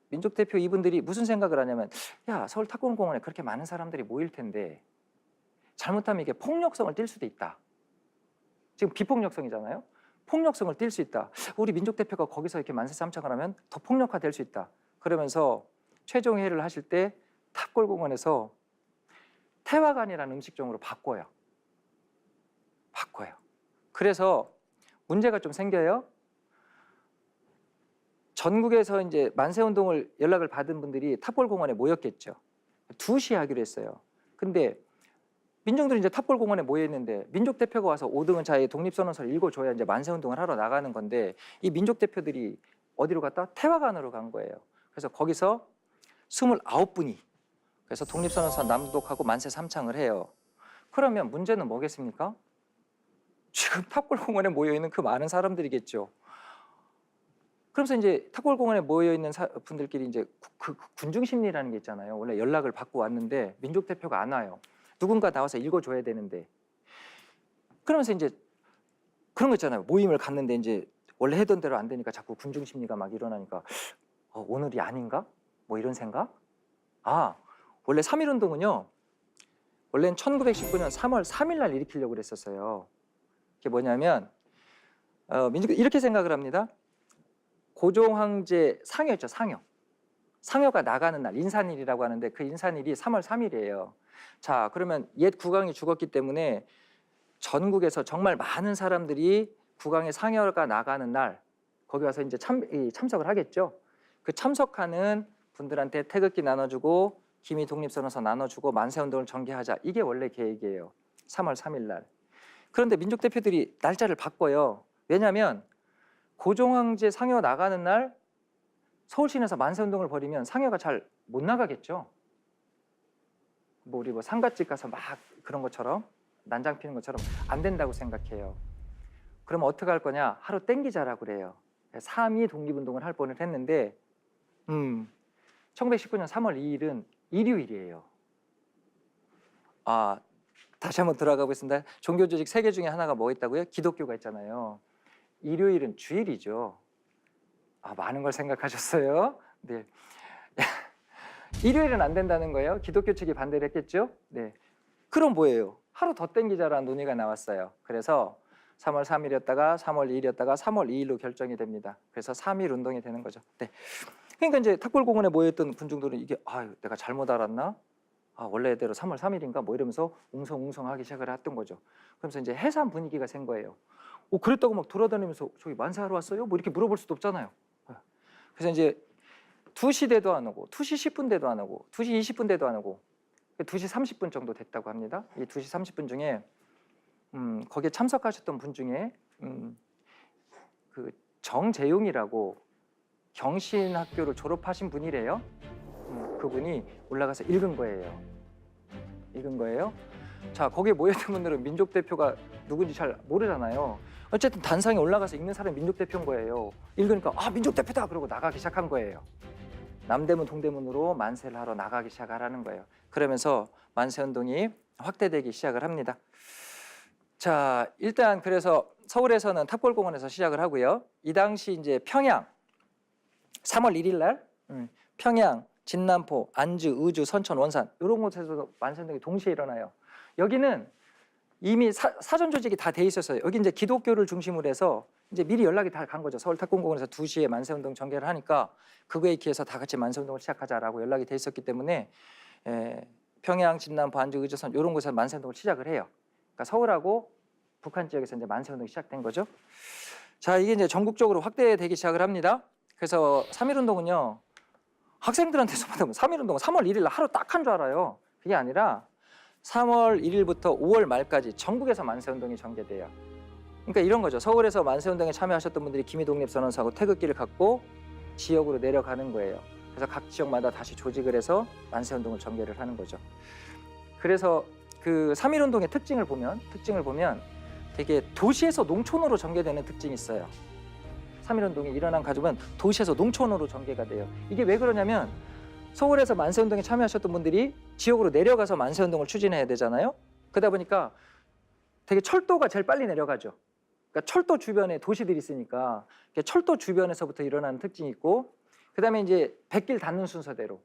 민족 대표 이분들이 무슨 생각을 하냐면, 야, 서울 탑골공원에 그렇게 많은 사람들이 모일 텐데 잘못하면 이게 폭력성을 띨 수도 있다. 지금 비폭력성이잖아요. 폭력성을 띨 수 있다. 우리 민족 대표가 거기서 이렇게 만세 삼창을 하면 더 폭력화될 수 있다. 그러면서 최종 회의를 하실 때 탑골공원에서 태화관이라는 음식점으로 바꿔요. 그래서 문제가 좀 생겨요. 전국에서 이제 만세운동을 연락을 받은 분들이 탑골공원에 모였겠죠. 2시에 하기로 했어요. 근데 민중들이 이제 탑골공원에 모여 있는데 민족 대표가 와서 5등은 자의 독립선언서를 읽어줘야 이제 만세운동을 하러 나가는 건데, 이 민족 대표들이 어디로 갔다? 태화관으로 간 거예요. 그래서 거기서 29분이 그래서 독립선언서 낭독하고 만세 삼창을 해요. 그러면 문제는 뭐겠습니까? 지금 탑골공원에 모여 있는 그 많은 사람들이겠죠. 그러면서 이제 탑골공원에 모여 있는 분들끼리 이제 그 군중 심리라는 게 있잖아요. 원래 연락을 받고 왔는데 민족 대표가 안 와요. 누군가 나와서 읽어줘야 되는데. 그러면서 이제 그런 거 있잖아요. 모임을 갔는데 이제 원래 하던 대로 안 되니까 자꾸 군중 심리가 막 일어나니까 오늘이 아닌가? 뭐 이런 생각? 원래 3.1운동은요. 원래는 1919년 3월 3일 날 일으키려고 그랬었어요. 그게 뭐냐면 민족이 이렇게 생각을 합니다. 고종 황제 상여였죠. 상여가 나가는 날, 인산일이라고 하는데 그 인산일이 3월 3일이에요. 자, 그러면 옛 국왕이 죽었기 때문에 전국에서 정말 많은 사람들이 국왕의 상여가 나가는 날 거기 와서 이제 참석을 하겠죠. 그 참석하는 분들한테 태극기 나눠주고 기미 독립선언서 나눠주고 만세운동을 전개하자. 이게 원래 계획이에요. 3월 3일 날. 그런데 민족 대표들이 날짜를 바꿔요. 왜냐하면 고종 황제 상여 나가는 날 서울시내에서 만세운동을 벌이면 상여가 잘 못 나가겠죠. 뭐 우리 뭐 상갓집 가서 막 그런 것처럼 난장 피는 것처럼 안 된다고 생각해요. 그럼 어떻게 할 거냐? 하루 땡기자라고 그래요. 3.2 독립운동을 할 뻔을 했는데 1919년 3월 2일은 일요일이에요. 다시 한번 들어가 보겠습니다. 종교 조직 3개 중에 하나가 뭐 있다고요? 기독교가 있잖아요. 일요일은 주일이죠. 많은 걸 생각하셨어요. 네. 일요일은 안 된다는 거예요. 기독교 측이 반대를 했겠죠. 네. 그럼 뭐예요? 하루 더 땡기자라는 논의가 나왔어요. 그래서 3월 3일이었다가 3월 2일이었다가 3월 2일로 결정이 됩니다. 그래서 3.1 운동이 되는 거죠. 네. 그러니까 이제 탁골공원에 모여있던 군중들은 이게 내가 잘못 알았나? 원래대로 3월 3일인가? 뭐 이러면서 웅성웅성하기 시작을 했던 거죠. 그러면서 이제 해산 분위기가 생 거예요. 그랬다고 막 돌아다니면서 저기 만세하러 왔어요? 뭐 이렇게 물어볼 수도 없잖아요. 그래서 이제 2시 대도 안 오고 2시 10분 대도 안 오고 2시 20분 대도 안 오고 2시 30분 정도 됐다고 합니다. 이 2시 30분 중에 거기에 참석하셨던 분 중에 그 정재용이라고 경신학교를 졸업하신 분이래요. 그분이 올라가서 읽은 거예요. 자, 거기에 모였던 분들은 민족 대표가 누군지 잘 모르잖아요. 어쨌든 단상에 올라가서 읽는 사람이 민족 대표인 거예요. 읽으니까 민족 대표다 그러고 나가기 시작한 거예요. 남대문 동대문으로 만세를 하러 나가기 시작하라는 거예요. 그러면서 만세운동이 확대되기 시작을 합니다. 자, 일단 그래서 서울에서는 탑골공원에서 시작을 하고요. 이 당시 이제 평양 3월 1일 날 평양, 진남포, 안주, 의주, 선천, 원산 이런 곳에서도 만세운동이 동시에 일어나요. 여기는 이미 사전 조직이 다 돼 있었어요. 여기 이제 기독교를 중심으로 해서 이제 미리 연락이 다 간 거죠. 서울 탁공공원에서 2시에 만세운동 전개를 하니까 그거에 기해서 다 같이 만세운동을 시작하자라고 연락이 돼 있었기 때문에 평양, 진남포, 안주, 의주, 선 이런 곳에서 만세운동을 시작을 해요. 그러니까 서울하고 북한 지역에서 이제 만세운동이 시작된 거죠. 자, 이게 이제 전국적으로 확대되기 시작을 합니다. 그래서 3.1 운동은요. 학생들한테서 받으면 3.1 운동은 3월 1일 날 하루 딱 한 줄 알아요. 그게 아니라 3월 1일부터 5월 말까지 전국에서 만세운동이 전개돼요. 그러니까 이런 거죠. 서울에서 만세운동에 참여하셨던 분들이 기미독립선언서하고 태극기를 갖고 지역으로 내려가는 거예요. 그래서 각 지역마다 다시 조직을 해서 만세운동을 전개를 하는 거죠. 그래서 그 3.1 운동의 특징을 보면 되게 도시에서 농촌으로 전개되는 특징이 있어요. 3.1 운동이 일어난 가족은 도시에서 농촌으로 전개가 돼요. 이게 왜 그러냐면 서울에서 만세운동에 참여하셨던 분들이 지역으로 내려가서 만세운동을 추진해야 되잖아요. 그러다 보니까 되게 철도가 제일 빨리 내려가죠. 그러니까 철도 주변에 도시들이 있으니까 철도 주변에서부터 일어나는 특징이 있고, 그다음에 이제 백길 닫는 순서대로,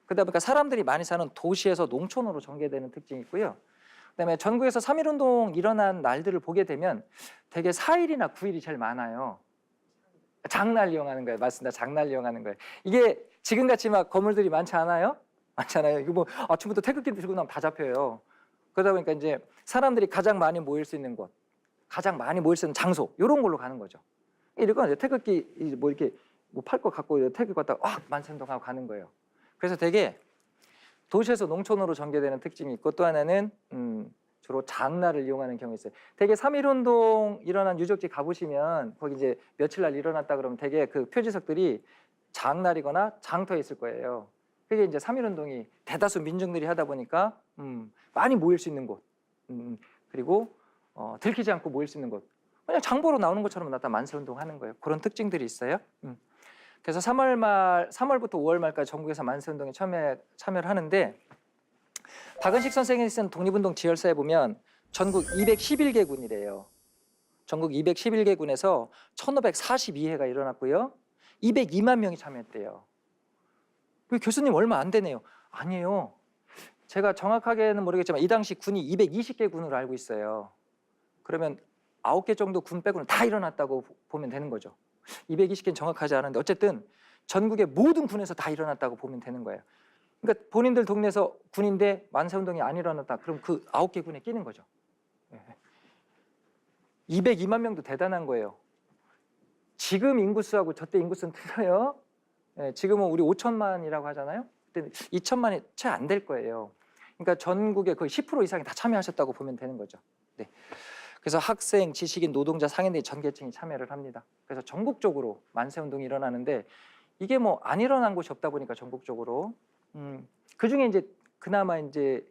그러다 보니까 사람들이 많이 사는 도시에서 농촌으로 전개되는 특징이 있고요. 그다음에 전국에서 3.1 운동 일어난 날들을 보게 되면 되게 4일이나 9일이 제일 많아요. 장날 이용하는 거예요. 맞습니다. 장날 이용하는 거예요. 이게 지금같이 막 건물들이 많지 않아요? 많잖아요. 이거 뭐 아침부터 태극기 들고 나면 다 잡혀요. 그러다 보니까 이제 사람들이 가장 많이 모일 수 있는 곳, 가장 많이 모일 수 있는 장소, 이런 걸로 가는 거죠. 이러고 이제 태극기 뭐 이렇게 뭐 팔 거 갖고 태극기 갖다가 만세운동하고 가는 거예요. 그래서 되게 도시에서 농촌으로 전개되는 특징이 있고, 또 하나는 주로 장날을 이용하는 경우가 있어요. 되게 3.1 운동 일어난 유적지 가보시면 거기 이제 며칠 날 일어났다 그러면 되게 그 표지석들이 장날이거나 장터에 있을 거예요. 그게 이제 3.1 운동이 대다수 민중들이 하다 보니까 많이 모일 수 있는 곳, 그리고 들키지 않고 모일 수 있는 곳, 그냥 장보러 나오는 것처럼 나타 만세운동 하는 거예요. 그런 특징들이 있어요. 그래서 3월부터 5월 말까지 전국에서 만세운동에 참여를 하는데, 박은식 선생님이 쓴 독립운동 지열사에 보면 전국 211개군이래요. 전국 211개군에서 1542회가 일어났고요. 202만 명이 참여했대요. 교수님 얼마 안 되네요. 아니에요. 제가 정확하게는 모르겠지만 이 당시 군이 220개 군으로 알고 있어요. 그러면 9개 정도 군 빼고는 다 일어났다고 보면 되는 거죠. 220개는 정확하지 않은데 어쨌든 전국의 모든 군에서 다 일어났다고 보면 되는 거예요. 그러니까 본인들 동네에서 군인데 만세운동이 안 일어났다. 그럼 그 9개 군에 끼는 거죠. 202만 명도 대단한 거예요. 지금 인구수하고 저때 인구수는 틀려요. 지금은 우리 5천만이라고 하잖아요. 그때 2천만이 채 안 될 거예요. 그러니까 전국의 거의 10% 이상이 다 참여하셨다고 보면 되는 거죠. 네. 그래서 학생, 지식인, 노동자, 상인들이 전 계층이 참여를 합니다. 그래서 전국적으로 만세운동이 일어나는데, 이게 뭐 안 일어난 곳이 없다 보니까 전국적으로 그 중에 이제 그나마 이제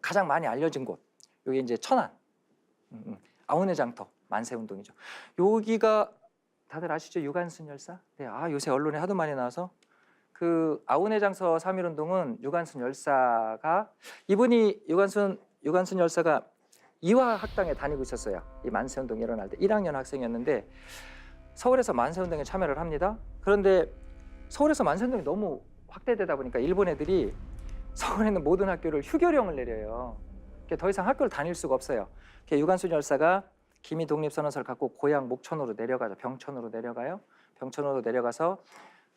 가장 많이 알려진 곳, 여기 이제 천안 아우네 장터 만세운동이죠. 여기가 다들 아시죠? 유관순 열사. 네, 요새 언론에 하도 많이 나와서 그 아우네 장터 3.1 운동은 유관순 열사가, 이분이 유관순 열사가 이화학당에 다니고 있었어요. 이 만세운동이 일어날 때 1학년 학생이었는데 서울에서 만세운동에 참여를 합니다. 그런데 서울에서 만세운동이 너무 확대되다 보니까 일본 애들이 서울에 있는 모든 학교를 휴교령을 내려요. 더 이상 학교를 다닐 수가 없어요. 유관순 열사가 기미 독립선언서를 갖고 고향 목천으로 내려가죠. 병천으로 내려가요. 병천으로 내려가서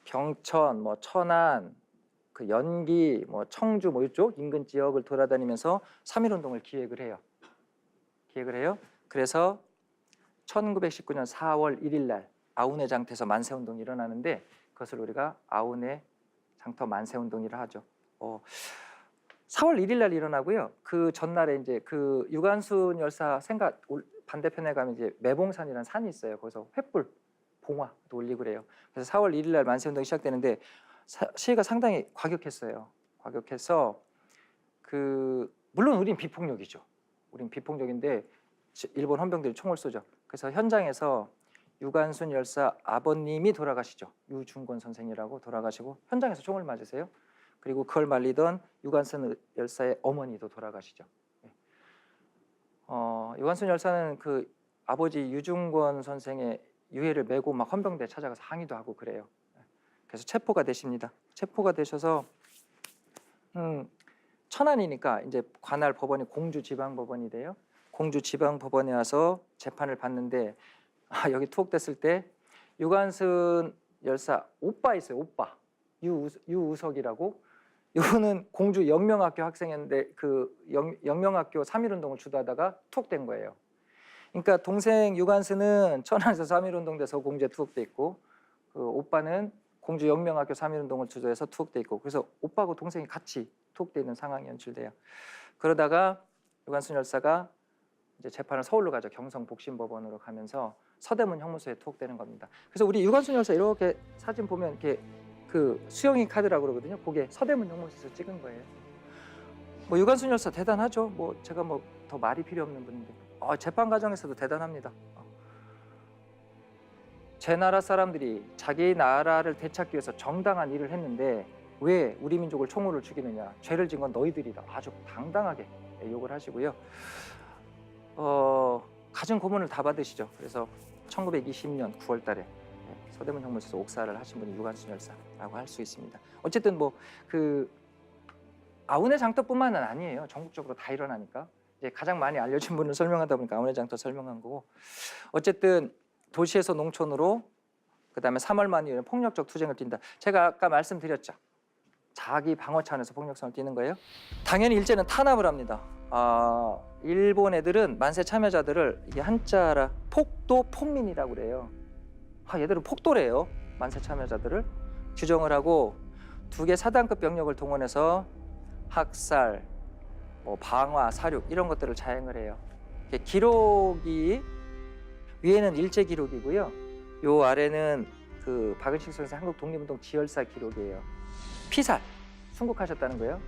병천, 뭐 천안, 그 연기, 뭐 청주 뭐 이쪽 인근 지역을 돌아다니면서 3.1운동을 기획을 해요. 그래서 1919년 4월 1일 날 아우네 장터에서 만세운동이 일어나는데 그것을 우리가 아우네 장터 만세운동이라 하죠. 4월 1일 날 일어나고요. 그 전날에 이제 그 유관순 열사 생가 반대편에 가면 이제 매봉산이라는 산이 있어요. 거기서 횃불 봉화도 올리고 그래요. 그래서 4월 1일 날 만세운동이 시작되는데 시위가 상당히 과격했어요. 과격해서 물론 우린 비폭력이죠. 우린 비폭력인데 일본 헌병들이 총을 쏘죠. 그래서 현장에서 유관순 열사 아버님이 돌아가시죠. 유중권 선생이라고 돌아가시고 현장에서 총을 맞으세요. 그리고 그걸 말리던 유관순 열사의 어머니도 돌아가시죠. 유관순 열사는 그 아버지 유중권 선생의 유해를 메고 막 헌병대에 찾아가서 항의도 하고 그래요. 그래서 체포가 되십니다. 체포가 되셔서 천안이니까 이제 관할 법원이 공주지방법원이 돼요. 공주지방법원에 와서 재판을 받는데 여기 투옥됐을 때 유관순 열사 오빠 있어요. 오빠 유우석이라고. 이거는 공주 영명학교 학생이었는데 그 영명학교 3.1운동을 주도하다가 투옥된 거예요. 그러니까 동생 유관순은 천안에서 3.1운동 돼서 공주에 투옥돼 있고 그 오빠는 공주 영명학교 3.1운동을 주도해서 투옥돼 있고 그래서 오빠하고 동생이 같이 투옥돼 있는 상황이 연출돼요. 그러다가 유관순 열사가 이제 재판을 서울로 가죠. 경성복심법원으로 가면서 서대문 형무소에 투옥되는 겁니다. 그래서 우리 유관순 열사 이렇게 사진 보면 이렇게 그 수영이 카드라고 그러거든요. 그게 서대문 형무소에서 찍은 거예요. 뭐 유관순 열사 대단하죠. 뭐 제가 뭐 더 말이 필요 없는 분인데 재판 과정에서도 대단합니다. 제 나라 사람들이 자기 나라를 되찾기 위해서 정당한 일을 했는데 왜 우리 민족을 총으로 죽이느냐. 죄를 진 건 너희들이다. 아주 당당하게 욕을 하시고요. 가진 고문을 다 받으시죠. 그래서 1920년 9월 달에 서대문 형무소에서 옥사를 하신 분이 유관순 열사라고 할 수 있습니다. 어쨌든 뭐 그 아우네 장터뿐만은 아니에요. 전국적으로 다 일어나니까 이제 가장 많이 알려진 분을 설명하다 보니까 아우네 장터 설명한 거고 어쨌든 도시에서 농촌으로 그다음에 3월 말 이후에 폭력적 투쟁을 뛴다. 제가 아까 말씀드렸죠. 자기 방어 차원에서 폭력성을 띠는 거예요. 당연히 일제는 탄압을 합니다. 일본 애들은 만세 참여자들을 이게 한자라 폭도 폭민이라고 그래요. 얘들은 폭도래요. 만세 참여자들을 규정을 하고 2개 사단급 병력을 동원해서 학살, 뭐 방화, 사륙 이런 것들을 자행을 해요. 기록이 위에는 일제 기록이고요. 요 아래는 그 박은식 선생 한국 독립운동 지열사 기록이에요. 피살, 순국하셨다는 거예요.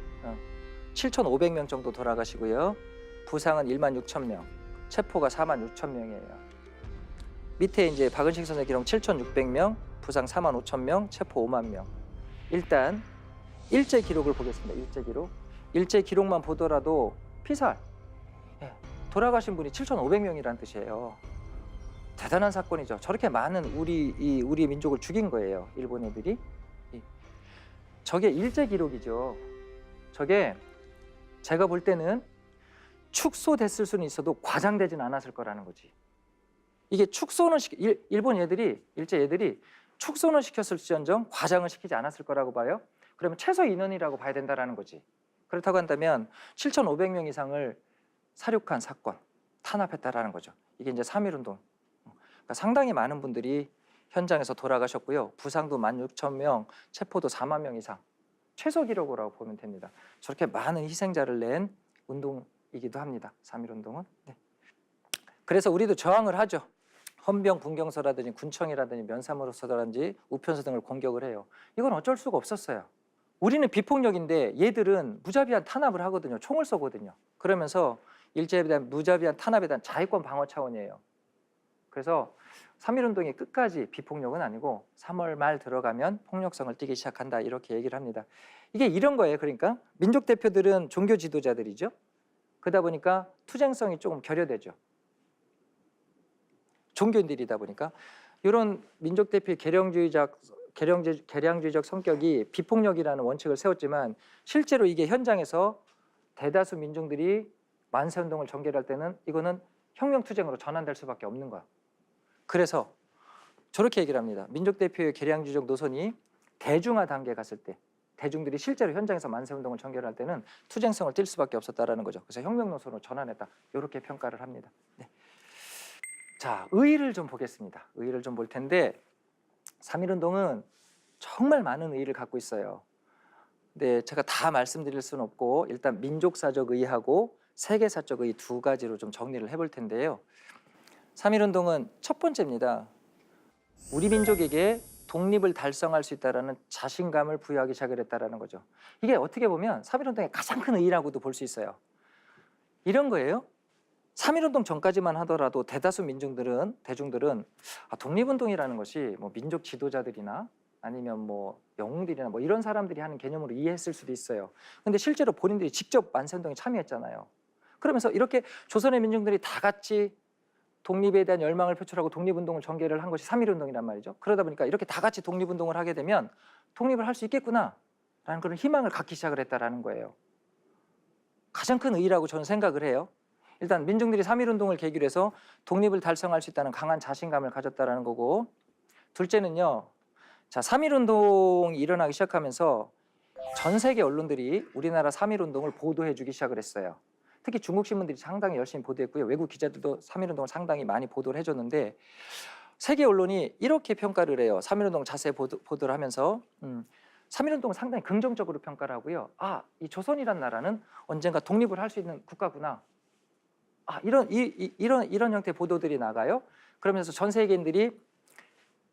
7,500명 정도 돌아가시고요. 부상은 16,000명, 체포가 46,000명이에요. 밑에 이제 박은식 선생 기록 7,600명, 부상 45,000명, 체포 5만 명. 일단 일제 기록을 보겠습니다. 일제 기록만 보더라도 피살, 돌아가신 분이 7,500명이라는 뜻이에요. 대단한 사건이죠. 저렇게 많은 우리 민족을 죽인 거예요. 일본 애들이. 저게 일제 기록이죠. 저게 제가 볼 때는 축소됐을 수는 있어도 과장되진 않았을 거라는 거지. 이게 축소는 일본 애들이 일제 애들이 축소는 시켰을지언정 과장을 시키지 않았을 거라고 봐요. 그러면 최소 인원이라고 봐야 된다라는 거지. 그렇다고 한다면 7,500명 이상을 사륙한 사건, 탄압했다라는 거죠. 이게 이제 3.1운동. 그러니까 상당히 많은 분들이 현장에서 돌아가셨고요. 부상도 16,000명, 체포도 4만 명 이상. 최소 기록이라고 보면 됩니다. 저렇게 많은 희생자를 낸 운동이기도 합니다. 3.1운동은. 네. 그래서 우리도 저항을 하죠. 헌병 분경서라든지 군청이라든지 면사무소라든지 우편소 등을 공격을 해요. 이건 어쩔 수가 없었어요. 우리는 비폭력인데 얘들은 무자비한 탄압을 하거든요. 총을 쏘거든요. 그러면서 일제에 대한 무자비한 탄압에 대한 자위권 방어 차원이에요. 그래서 3.1운동이 끝까지 비폭력은 아니고 3월 말 들어가면 폭력성을 띠기 시작한다 이렇게 얘기를 합니다. 이게 이런 거예요. 그러니까 민족 대표들은 종교 지도자들이죠. 그러다 보니까 투쟁성이 조금 결여되죠. 종교인들이다 보니까 이런 민족 대표의 개량주의적 성격이 비폭력이라는 원칙을 세웠지만 실제로 이게 현장에서 대다수 민중들이 만세운동을 전개할 때는 이거는 혁명투쟁으로 전환될 수밖에 없는 거야. 그래서 저렇게 얘기를 합니다. 민족대표의 계량주적 노선이 대중화 단계에 갔을 때 대중들이 실제로 현장에서 만세운동을 전개할 때는 투쟁성을 띨 수밖에 없었다라는 거죠. 그래서 혁명 노선으로 전환했다. 이렇게 평가를 합니다. 네. 자, 의의를 좀 보겠습니다. 의의를 좀 볼 텐데 3.1운동은 정말 많은 의의를 갖고 있어요. 근데 제가 다 말씀드릴 수는 없고 일단 민족사적 의의하고 세계사적 의의 두 가지로 좀 정리를 해볼 텐데요. 3.1운동은 첫 번째입니다. 우리 민족에게 독립을 달성할 수 있다는 자신감을 부여하기 시작을 했다는 거죠. 이게 어떻게 보면 3.1운동의 가장 큰 의의라고도 볼 수 있어요. 이런 거예요. 3.1운동 전까지만 하더라도 대다수 대중들은 독립운동이라는 것이 뭐 민족 지도자들이나 아니면 뭐 영웅들이나 뭐 이런 사람들이 하는 개념으로 이해했을 수도 있어요. 근데 실제로 본인들이 직접 만세운동에 참여했잖아요. 그러면서 이렇게 조선의 민중들이 다 같이 독립에 대한 열망을 표출하고 독립운동을 전개를 한 것이 3.1운동이란 말이죠. 그러다 보니까 이렇게 다 같이 독립운동을 하게 되면 독립을 할 수 있겠구나 라는 그런 희망을 갖기 시작을 했다라는 거예요. 가장 큰 의의라고 저는 생각을 해요. 일단 민중들이 3.1운동을 계기로 해서 독립을 달성할 수 있다는 강한 자신감을 가졌다라는 거고, 둘째는요. 자, 3.1운동이 일어나기 시작하면서 전 세계 언론들이 우리나라 3.1운동을 보도해 주기 시작을 했어요. 특히 중국 신문들이 상당히 열심히 보도했고요. 외국 기자들도 3.1운동을 상당히 많이 보도를 해줬는데 세계 언론이 이렇게 평가를 해요. 3.1운동 자세히 보도를 하면서 3.1운동을 상당히 긍정적으로 평가를 하고요. 이 조선이란 나라는 언젠가 독립을 할 수 있는 국가구나. 이런 형태의 보도들이 나가요. 그러면서 전 세계인들이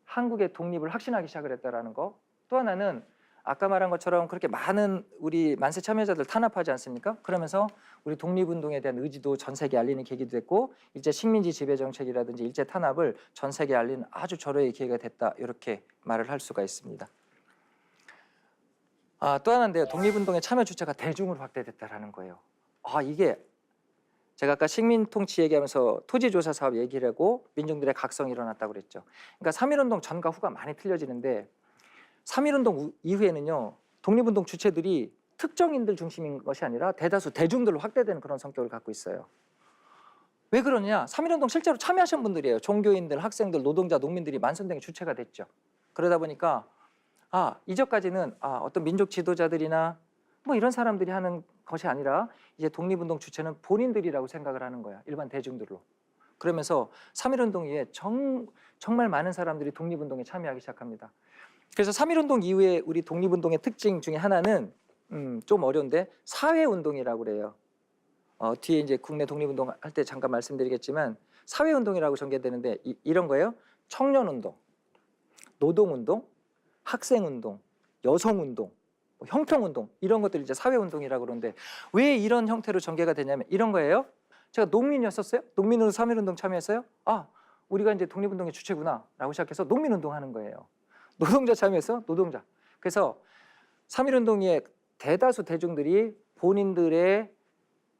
한국의 독립을 확신하기 시작을 했다라는 거. 또 하나는 아까 말한 것처럼 그렇게 많은 우리 만세 참여자들 탄압하지 않습니까? 그러면서 우리 독립운동에 대한 의지도 전 세계에 알리는 계기도 됐고 일제 식민지 지배 정책이라든지 일제 탄압을 전 세계에 알리는 아주 절호의 기회가 됐다. 이렇게 말을 할 수가 있습니다. 또 하나인데요. 독립운동의 참여 주체가 대중으로 확대됐다라는 거예요. 이게 제가 아까 식민통치 얘기하면서 토지조사 사업 얘기를 하고 민중들의 각성이 일어났다고 그랬죠. 그러니까 3.1운동 전과 후가 많이 틀려지는데 3.1운동 이후에는요. 독립운동 주체들이 특정인들 중심인 것이 아니라 대다수 대중들로 확대되는 그런 성격을 갖고 있어요. 왜 그러냐? 3.1운동 실제로 참여하신 분들이에요. 종교인들, 학생들, 노동자, 농민들이 만선동의 주체가 됐죠. 그러다 보니까 이전까지는 어떤 민족 지도자들이나 뭐 이런 사람들이 하는 것이 아니라 이제 독립운동 주체는 본인들이라고 생각을 하는 거야. 일반 대중들로. 그러면서 3.1운동 이후에 정말 많은 사람들이 독립운동에 참여하기 시작합니다. 그래서 3.1운동 이후에 우리 독립운동의 특징 중에 하나는 좀 어려운데 사회운동이라고 그래요. 뒤에 이제 국내 독립운동 할 때 잠깐 말씀드리겠지만 사회운동이라고 전개되는데 이런 거예요. 청년운동, 노동운동, 학생운동, 여성운동, 형평운동 이런 것들이 이제 사회운동이라고 그러는데 왜 이런 형태로 전개가 되냐면 이런 거예요. 제가 농민이었었어요. 농민으로 3.1운동 참여했어요. 우리가 이제 독립운동의 주체구나 라고 시작해서 농민운동 하는 거예요. 노동자 참여해서 노동자. 그래서 3.1운동의 대다수 대중들이 본인들의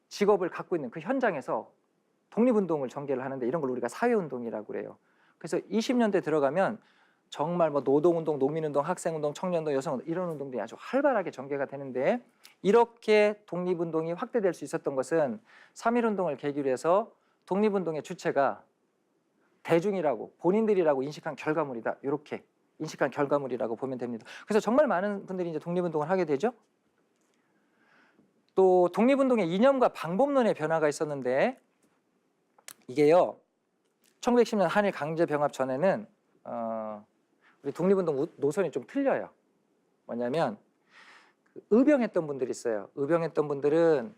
직업을 갖고 있는 그 현장에서 독립운동을 전개를 하는데 이런 걸 우리가 사회운동이라고 그래요. 그래서 20년대 들어가면 정말 뭐 노동운동, 농민운동, 학생운동, 청년운동, 여성운동 이런 운동들이 아주 활발하게 전개가 되는데 이렇게 독립운동이 확대될 수 있었던 것은 3.1운동을 계기로 해서 독립운동의 주체가 대중이라고 본인들이라고 인식한 결과물이다. 이렇게 인식한 결과물이라고 보면 됩니다. 그래서 정말 많은 분들이 이제 독립운동을 하게 되죠. 또 독립운동의 이념과 방법론의 변화가 있었는데 이게요. 1910년 한일 강제병합 전에는 우리 독립운동 노선이 좀 틀려요. 뭐냐면 의병했던 분들이 있어요. 의병했던 분들은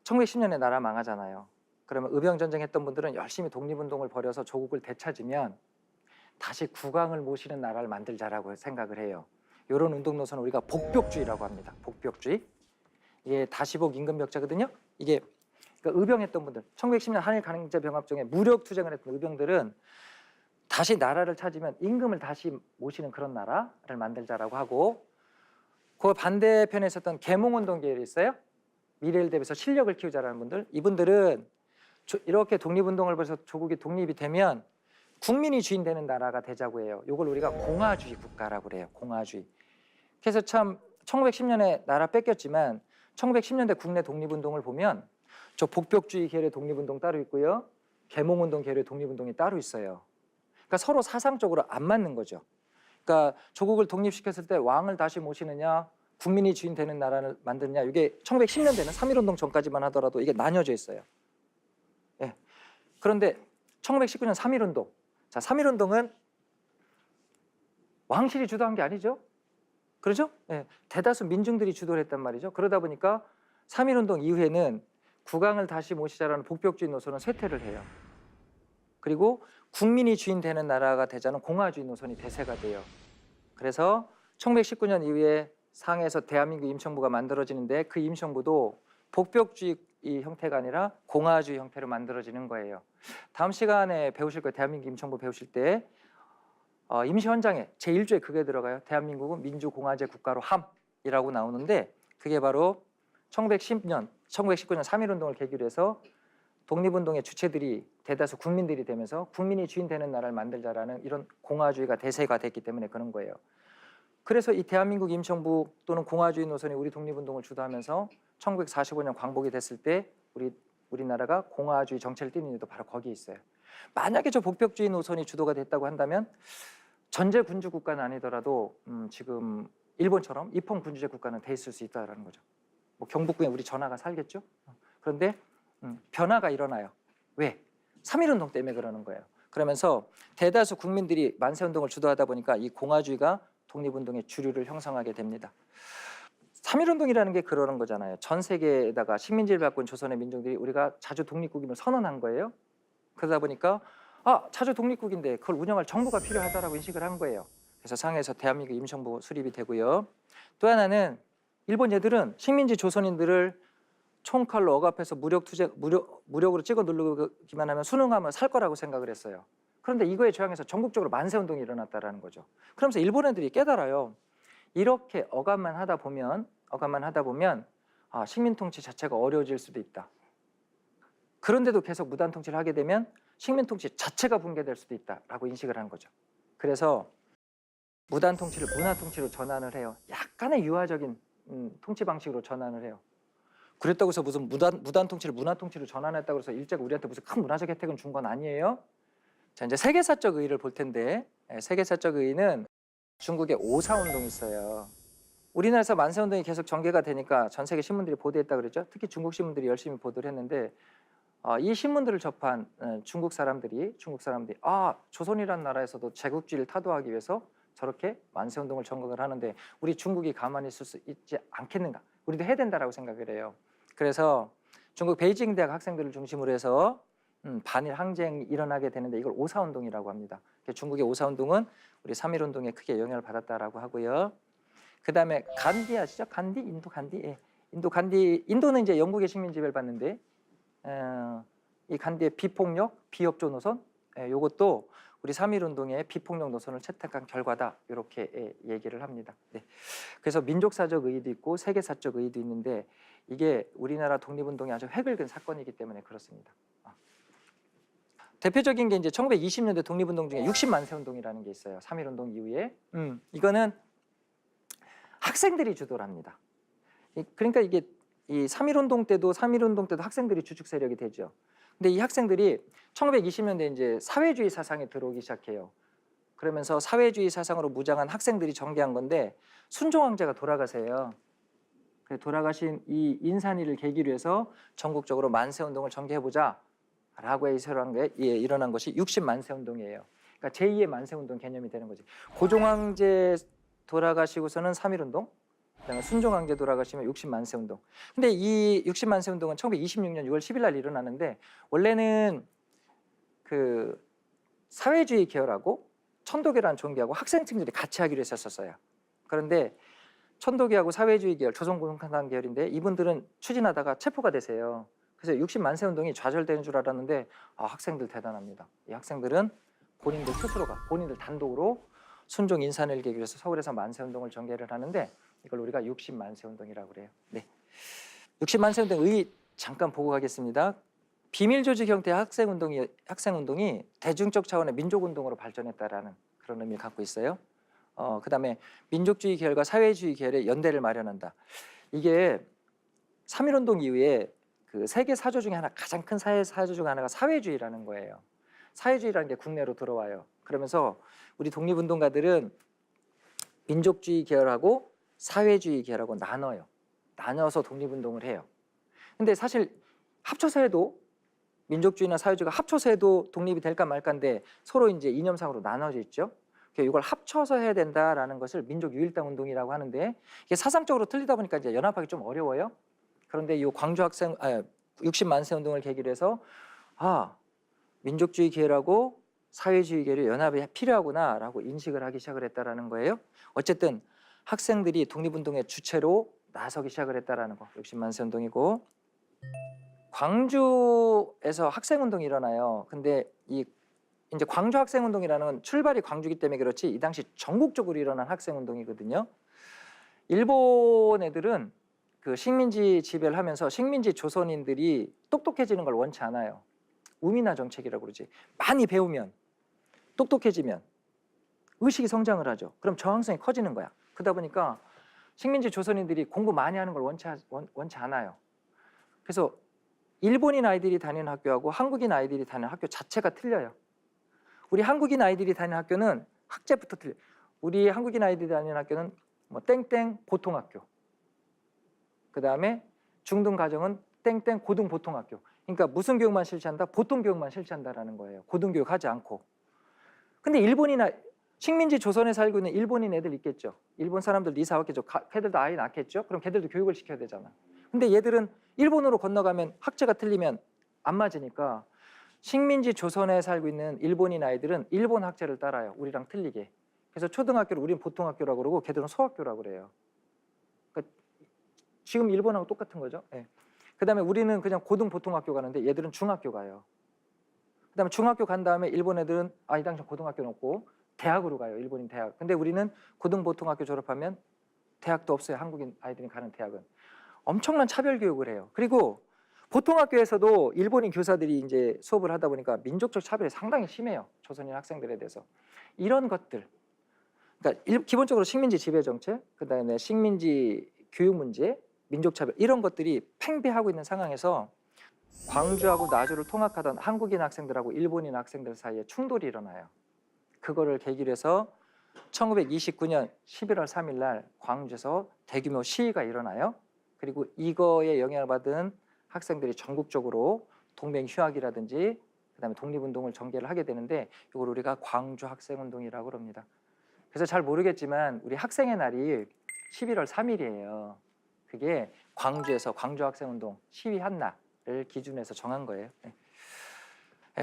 1910년에 나라 망하잖아요. 그러면 의병전쟁 했던 분들은 열심히 독립운동을 벌여서 조국을 되찾으면 다시 국왕을 모시는 나라를 만들자라고 생각을 해요. 이런 운동 노선을 우리가 복벽주의라고 합니다. 복벽주의. 이게 다시복 임금벽자거든요. 이게 그러니까 의병했던 분들, 1910년 한일 강제병합 중에 무력 투쟁을 했던 의병들은 다시 나라를 찾으면 임금을 다시 모시는 그런 나라를 만들자라고 하고 그 반대편에 있었던 계몽운동 계열이 있어요. 미래를 대비해서 실력을 키우자라는 분들. 이분들은 이렇게 독립운동을 벌여서 조국이 독립이 되면 국민이 주인 되는 나라가 되자고 해요. 이걸 우리가 공화주의 국가라고 그래요. 공화주의. 그래서 참 1910년에 나라 뺏겼지만 1910년대 국내 독립운동을 보면 저 복벽주의 계열의 독립운동 따로 있고요. 계몽운동 계열의 독립운동이 따로 있어요. 그러니까 서로 사상적으로 안 맞는 거죠. 그러니까 조국을 독립시켰을 때 왕을 다시 모시느냐, 국민이 주인 되는 나라를 만드느냐, 이게 1910년대는 3.1운동 전까지만 하더라도 이게 나뉘어져 있어요. 예. 그런데 1919년 3.1운동. 자, 3.1운동은 왕실이 주도한 게 아니죠. 그렇죠? 예. 대다수 민중들이 주도를 했단 말이죠. 그러다 보니까 3.1운동 이후에는 국왕을 다시 모시자라는 복벽주의 노선은 쇠퇴를 해요. 그리고 국민이 주인 되는 나라가 되자는 공화주의 노선이 대세가 돼요. 그래서 1919년 이후에 상해에서 대한민국 임시정부가 만들어지는데 그 임시정부도 복벽주의 형태가 아니라 공화주의 형태로 만들어지는 거예요. 다음 시간에 배우실 거예요. 대한민국 임시정부 배우실 때 임시헌장에 제1조에 그게 들어가요. 대한민국은 민주공화제 국가로 함이라고 나오는데 그게 바로 1919년 3.1운동을 계기로 해서 독립운동의 주체들이 대다수 국민들이 되면서 국민이 주인 되는 나라를 만들자라는 이런 공화주의가 대세가 됐기 때문에 그런 거예요. 그래서 이 대한민국 임시정부 또는 공화주의 노선이 우리 독립운동을 주도하면서 1945년 광복이 됐을 때 우리나라가 공화주의 정체를 띠는 이유도 바로 거기에 있어요. 만약에 저 복벽주의 노선이 주도가 됐다고 한다면 전제 군주 국가는 아니더라도 지금 일본처럼 입헌 군주제 국가는 돼 있을 수 있다라는 거죠. 뭐 경북궁에 우리 전하가 살겠죠. 그런데 변화가 일어나요. 왜? 3.1운동 때문에 그러는 거예요. 그러면서 대다수 국민들이 만세운동을 주도하다 보니까 이 공화주의가 독립운동의 주류를 형성하게 됩니다. 3.1운동이라는 게 그러는 거잖아요. 전 세계에다가 식민지를 바꾼 조선의 민중들이 우리가 자주 독립국임을 선언한 거예요. 그러다 보니까 자주 독립국인데 그걸 운영할 정부가 필요하다라고 인식을 한 거예요. 그래서 상해에서 대한민국 임시정부 수립이 되고요. 또 하나는 일본 얘들은 식민지 조선인들을 총칼로 억압해서 무력으로 찍어 누르기만 하면 순응하면 살 거라고 생각을 했어요. 그런데 이거에 저항해서 전국적으로 만세운동이 일어났다는 거죠. 그러면서 일본 애들이 깨달아요. 이렇게 억압만 하다 보면 식민 통치 자체가 어려워질 수도 있다. 그런데도 계속 무단 통치를 하게 되면 식민 통치 자체가 붕괴될 수도 있다라고 인식을 한 거죠. 그래서 무단 통치를 문화 통치로 전환을 해요. 약간의 유화적인 통치 방식으로 전환을 해요. 그랬다고 해서 무슨 무단 통치를 문화 통치로 전환했다고 해서 일제가 우리한테 무슨 큰 문화적 혜택은 준 건 아니에요. 자, 이제 세계사적 의의를 볼 텐데 세계사적 의의는 중국의 오사운동이 있어요. 우리나라에서 만세운동이 계속 전개가 되니까 전 세계 신문들이 보도했다 그랬죠. 특히 중국 신문들이 열심히 보도를 했는데 이 신문들을 접한 중국 사람들이 조선이라는 나라에서도 제국주의를 타도하기 위해서 저렇게 만세운동을 전국을 하는데 우리 중국이 가만히 있을 수 있지 않겠는가, 우리도 해야 된다라고 생각을 해요. 그래서 중국 베이징 대학 학생들을 중심으로 해서 반일 항쟁이 일어나게 되는데 이걸 오사운동이라고 합니다. 중국의 오사운동은 우리 3.1운동에 크게 영향을 받았다라고 하고요. 그 다음에 간디 아시죠? 간디? 인도 간디? 예. 인도는 이제 영국의 식민지배를 받는데 이 간디의 비폭력, 비협조 노선, 이것도 우리 3.1운동의 비폭력 노선을 채택한 결과다, 이렇게 얘기를 합니다. 네. 그래서 민족사적 의의도 있고 세계사적 의의도 있는데 이게 우리나라 독립운동이 아주 획을 그은 사건이기 때문에 그렇습니다. 대표적인 게 이제 1920년대 독립운동 중에 60만세 운동이라는 게 있어요. 3.1운동 이후에. 이거는 학생들이 주도를 합니다. 그러니까 이게 이 3.1운동 때도 학생들이 주축 세력이 되죠. 근데 이 학생들이 1920년대 이제 사회주의 사상에 들어오기 시작해요. 그러면서 사회주의 사상으로 무장한 학생들이 전개한 건데 순종 황제가 돌아가세요. 돌아가신 이 인산일을 계기로 해서 전국적으로 만세운동을 전개해보자 라고 해서 일어난 것이 60만세운동이에요. 그러니까 제2의 만세운동 개념이 되는 거지. 고종황제 돌아가시고서는 3.1운동, 그다음에 순종황제 돌아가시면 60만세운동. 근데 이 60만세운동은 1926년 6월 10일 날 일어나는데 원래는 그 사회주의 계열하고 천도교라는 종교하고 학생층들이 같이 하기로 했었어요. 그런데 천도교하고 사회주의 계열, 조선공산당 계열인데 이분들은 추진하다가 체포가 되세요. 그래서 60만세 운동이 좌절되는 줄 알았는데 학생들 대단합니다. 이 학생들은 본인들 단독으로 순종 인산을 계기로 해서 서울에서 만세 운동을 전개를 하는데 이걸 우리가 60만세 운동이라고 그래요. 네. 60만세 운동 의 잠깐 보고 가겠습니다. 비밀 조직 형태의 학생 운동이 대중적 차원의 민족 운동으로 발전했다라는 그런 의미를 갖고 있어요. 그다음에 민족주의 계열과 사회주의 계열의 연대를 마련한다. 이게 3.1운동 이후에 그 세계 사조 중에 하나, 가장 큰 사회 사조 중 하나가 사회주의라는 거예요. 사회주의라는 게 국내로 들어와요. 그러면서 우리 독립운동가들은 민족주의 계열하고 사회주의 계열하고 나눠서 독립운동을 해요. 근데 사실 합쳐서 해도 민족주의나 사회주의가 합쳐서 해도 독립이 될까 말까인데 서로 이제 이념상으로 나눠져 있죠. 이걸 합쳐서 해야 된다라는 것을 민족유일당 운동이라고 하는데, 이게 사상적으로 틀리다 보니까 이제 연합하기 좀 어려워요. 그런데 이 광주 60만세 운동을 계기로 해서 민족주의 계열하고 사회주의 계열의 연합이 필요하구나라고 인식을 하기 시작을 했다라는 거예요. 어쨌든 학생들이 독립운동의 주체로 나서기 시작을 했다라는 거, 60만세 운동이고, 광주에서 학생운동이 일어나요. 근데 이제 광주 학생운동이라는 건 출발이 광주기 때문에 그렇지 이 당시 전국적으로 일어난 학생운동이거든요. 일본 애들은 그 식민지 지배를 하면서 식민지 조선인들이 똑똑해지는 걸 원치 않아요. 우미나 정책이라고 그러지. 많이 배우면, 똑똑해지면 의식이 성장을 하죠. 그럼 저항성이 커지는 거야. 그러다 보니까 식민지 조선인들이 공부 많이 하는 걸 원치 않아요. 그래서 일본인 아이들이 다니는 학교하고 한국인 아이들이 다니는 학교 자체가 틀려요. 우리 한국인 아이들이 다니는 학교는 학제부터 틀려요. 우리 한국인 아이들이 다니는 학교는 뭐 땡땡 보통학교, 그 다음에 중등 가정은 땡땡 고등 보통학교. 그러니까 무슨 교육만 실시한다? 보통 교육만 실시한다라는 거예요. 고등 교육 하지 않고. 근데 식민지 조선에 살고 있는 일본인 애들 있겠죠. 일본 사람들 이사 왔겠죠. 걔들도 아이 낳겠죠. 그럼 걔들도 교육을 시켜야 되잖아. 근데 얘들은 일본으로 건너가면 학제가 틀리면 안 맞으니까 식민지 조선에 살고 있는 일본인 아이들은 일본 학제를 따라요. 우리랑 틀리게. 그래서 초등학교를 우리는 보통학교라고 그러고 걔들은 소학교라고 그래요. 그러니까 지금 일본하고 똑같은 거죠. 네. 그다음에 우리는 그냥 고등 보통학교 가는데 얘들은 중학교 가요. 그다음에 중학교 간 다음에 일본 애들은 이 당시 고등학교는 없고 대학으로 가요. 일본인 대학. 근데 우리는 고등 보통학교 졸업하면 대학도 없어요. 한국인 아이들이 가는 대학은. 엄청난 차별 교육을 해요. 그리고 보통학교에서도 일본인 교사들이 이제 수업을 하다 보니까 민족적 차별이 상당히 심해요. 조선인 학생들에 대해서. 이런 것들. 그러니까 기본적으로 식민지 지배 정책, 그다음에 식민지 교육 문제, 민족 차별 이런 것들이 팽배하고 있는 상황에서 광주하고 나주를 통학하던 한국인 학생들하고 일본인 학생들 사이에 충돌이 일어나요. 그거를 계기로 해서 1929년 11월 3일 날 광주에서 대규모 시위가 일어나요. 그리고 이거에 영향을 받은 학생들이 전국적으로 동맹 휴학이라든지 그다음에 독립운동을 전개를 하게 되는데 이걸 우리가 광주 학생운동이라고 합니다. 그래서 잘 모르겠지만 우리 학생의 날이 11월 3일이에요. 그게 광주에서 광주 학생운동 시위한 날을 기준해서 정한 거예요.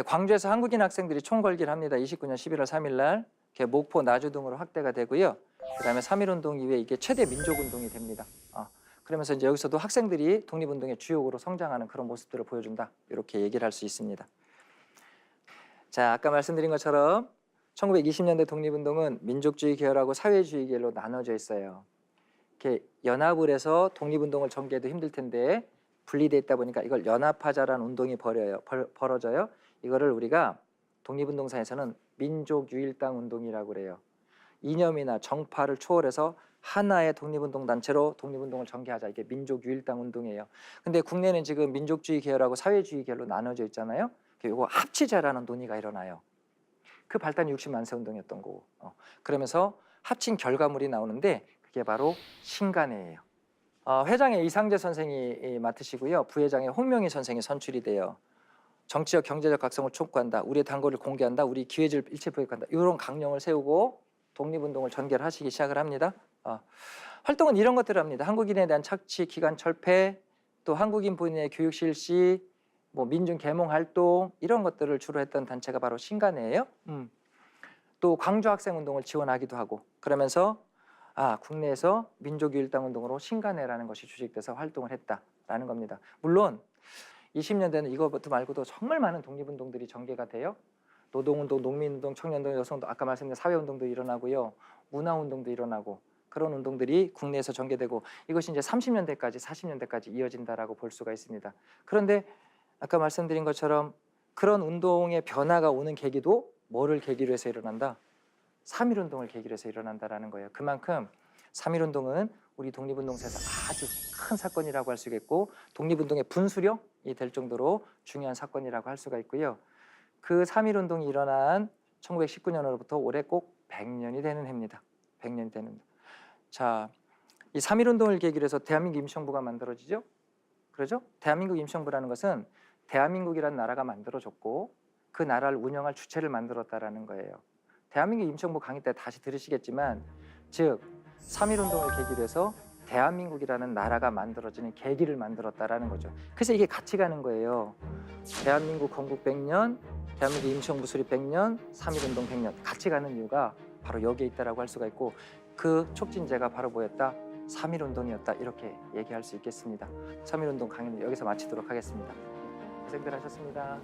광주에서 한국인 학생들이 총궐기를 합니다. 29년 11월 3일 날 목포, 나주 등으로 확대가 되고요. 그다음에 3.1운동 이후에 이게 최대 민족운동이 됩니다. 그러면서 이제 여기서도 학생들이 독립운동의 주역으로 성장하는 그런 모습들을 보여준다. 이렇게 얘기를 할 수 있습니다. 자, 아까 말씀드린 것처럼 1920년대 독립운동은 민족주의 계열하고 사회주의 계열로 나눠져 있어요. 이렇게 연합을 해서 독립운동을 전개해도 힘들 텐데 분리돼 있다 보니까 이걸 연합하자라는 운동이 벌어져요. 이거를 우리가 독립운동사에서는 민족유일당 운동이라고 그래요. 이념이나 정파를 초월해서 하나의 독립운동 단체로 독립운동을 전개하자. 이게 민족유일당 운동이에요. 근데 국내는 지금 민족주의 계열하고 사회주의 계열로 나눠져 있잖아요. 이거 합치자라는 논의가 일어나요. 그 발단이 60만세 운동이었던 거고. 그러면서 합친 결과물이 나오는데 그게 바로 신간회예요. 회장의 이상재 선생이 맡으시고요. 부회장의 홍명희 선생이 선출이 돼요. 정치적 경제적 각성을 촉구한다. 우리의 단골을 공개한다. 우리 기회주의를 일체 부역한다. 이런 강령을 세우고 독립운동을 전개를 하시기 시작을 합니다. 활동은 이런 것들을 합니다. 한국인에 대한 착취, 기간 철폐, 또 한국인 본인의 교육 실시, 민중 계몽 활동 이런 것들을 주로 했던 단체가 바로 신간회예요. 또 광주 학생운동을 지원하기도 하고 그러면서 국내에서 민족유일당 운동으로 신간회라는 것이 주식돼서 활동을 했다라는 겁니다. 물론 20년대는 이것부터 말고도 정말 많은 독립운동들이 전개가 돼요. 노동운동, 농민운동, 청년운동, 여성운동, 아까 말씀드린 사회운동도 일어나고요. 문화운동도 일어나고 그런 운동들이 국내에서 전개되고 이것이 이제 30년대까지 40년대까지 이어진다라고 볼 수가 있습니다. 그런데 아까 말씀드린 것처럼 그런 운동의 변화가 오는 계기도 뭐를 계기로 해서 일어난다? 3.1운동을 계기로 해서 일어난다라는 거예요. 그만큼 3.1운동은 우리 독립운동사에서 아주 큰 사건이라고 할 수 있겠고 독립운동의 분수령, 될 정도로 중요한 사건이라고 할 수가 있고요. 그 3.1운동이 일어난 1919년으로부터 올해 꼭 100년이 되는 해입니다. 100년이 되는 해. 자, 이 3.1운동을 계기로 해서 대한민국 임시정부가 만들어지죠. 그러죠? 대한민국 임시정부라는 것은 대한민국이라는 나라가 만들어졌고 그 나라를 운영할 주체를 만들었다라는 거예요. 대한민국 임시정부 강의 때 다시 들으시겠지만 즉 3.1운동을 계기로 해서 대한민국이라는 나라가 만들어지는 계기를 만들었다라는 거죠. 그래서 이게 같이 가는 거예요. 대한민국 건국 100년, 대한민국 임시정부 수립 100년, 3.1운동 100년 같이 가는 이유가 바로 여기에 있다라고 할 수가 있고 그 촉진제가 바로 뭐였다? 3.1운동이었다 이렇게 얘기할 수 있겠습니다. 3.1운동 강의는 여기서 마치도록 하겠습니다. 고생들 하셨습니다.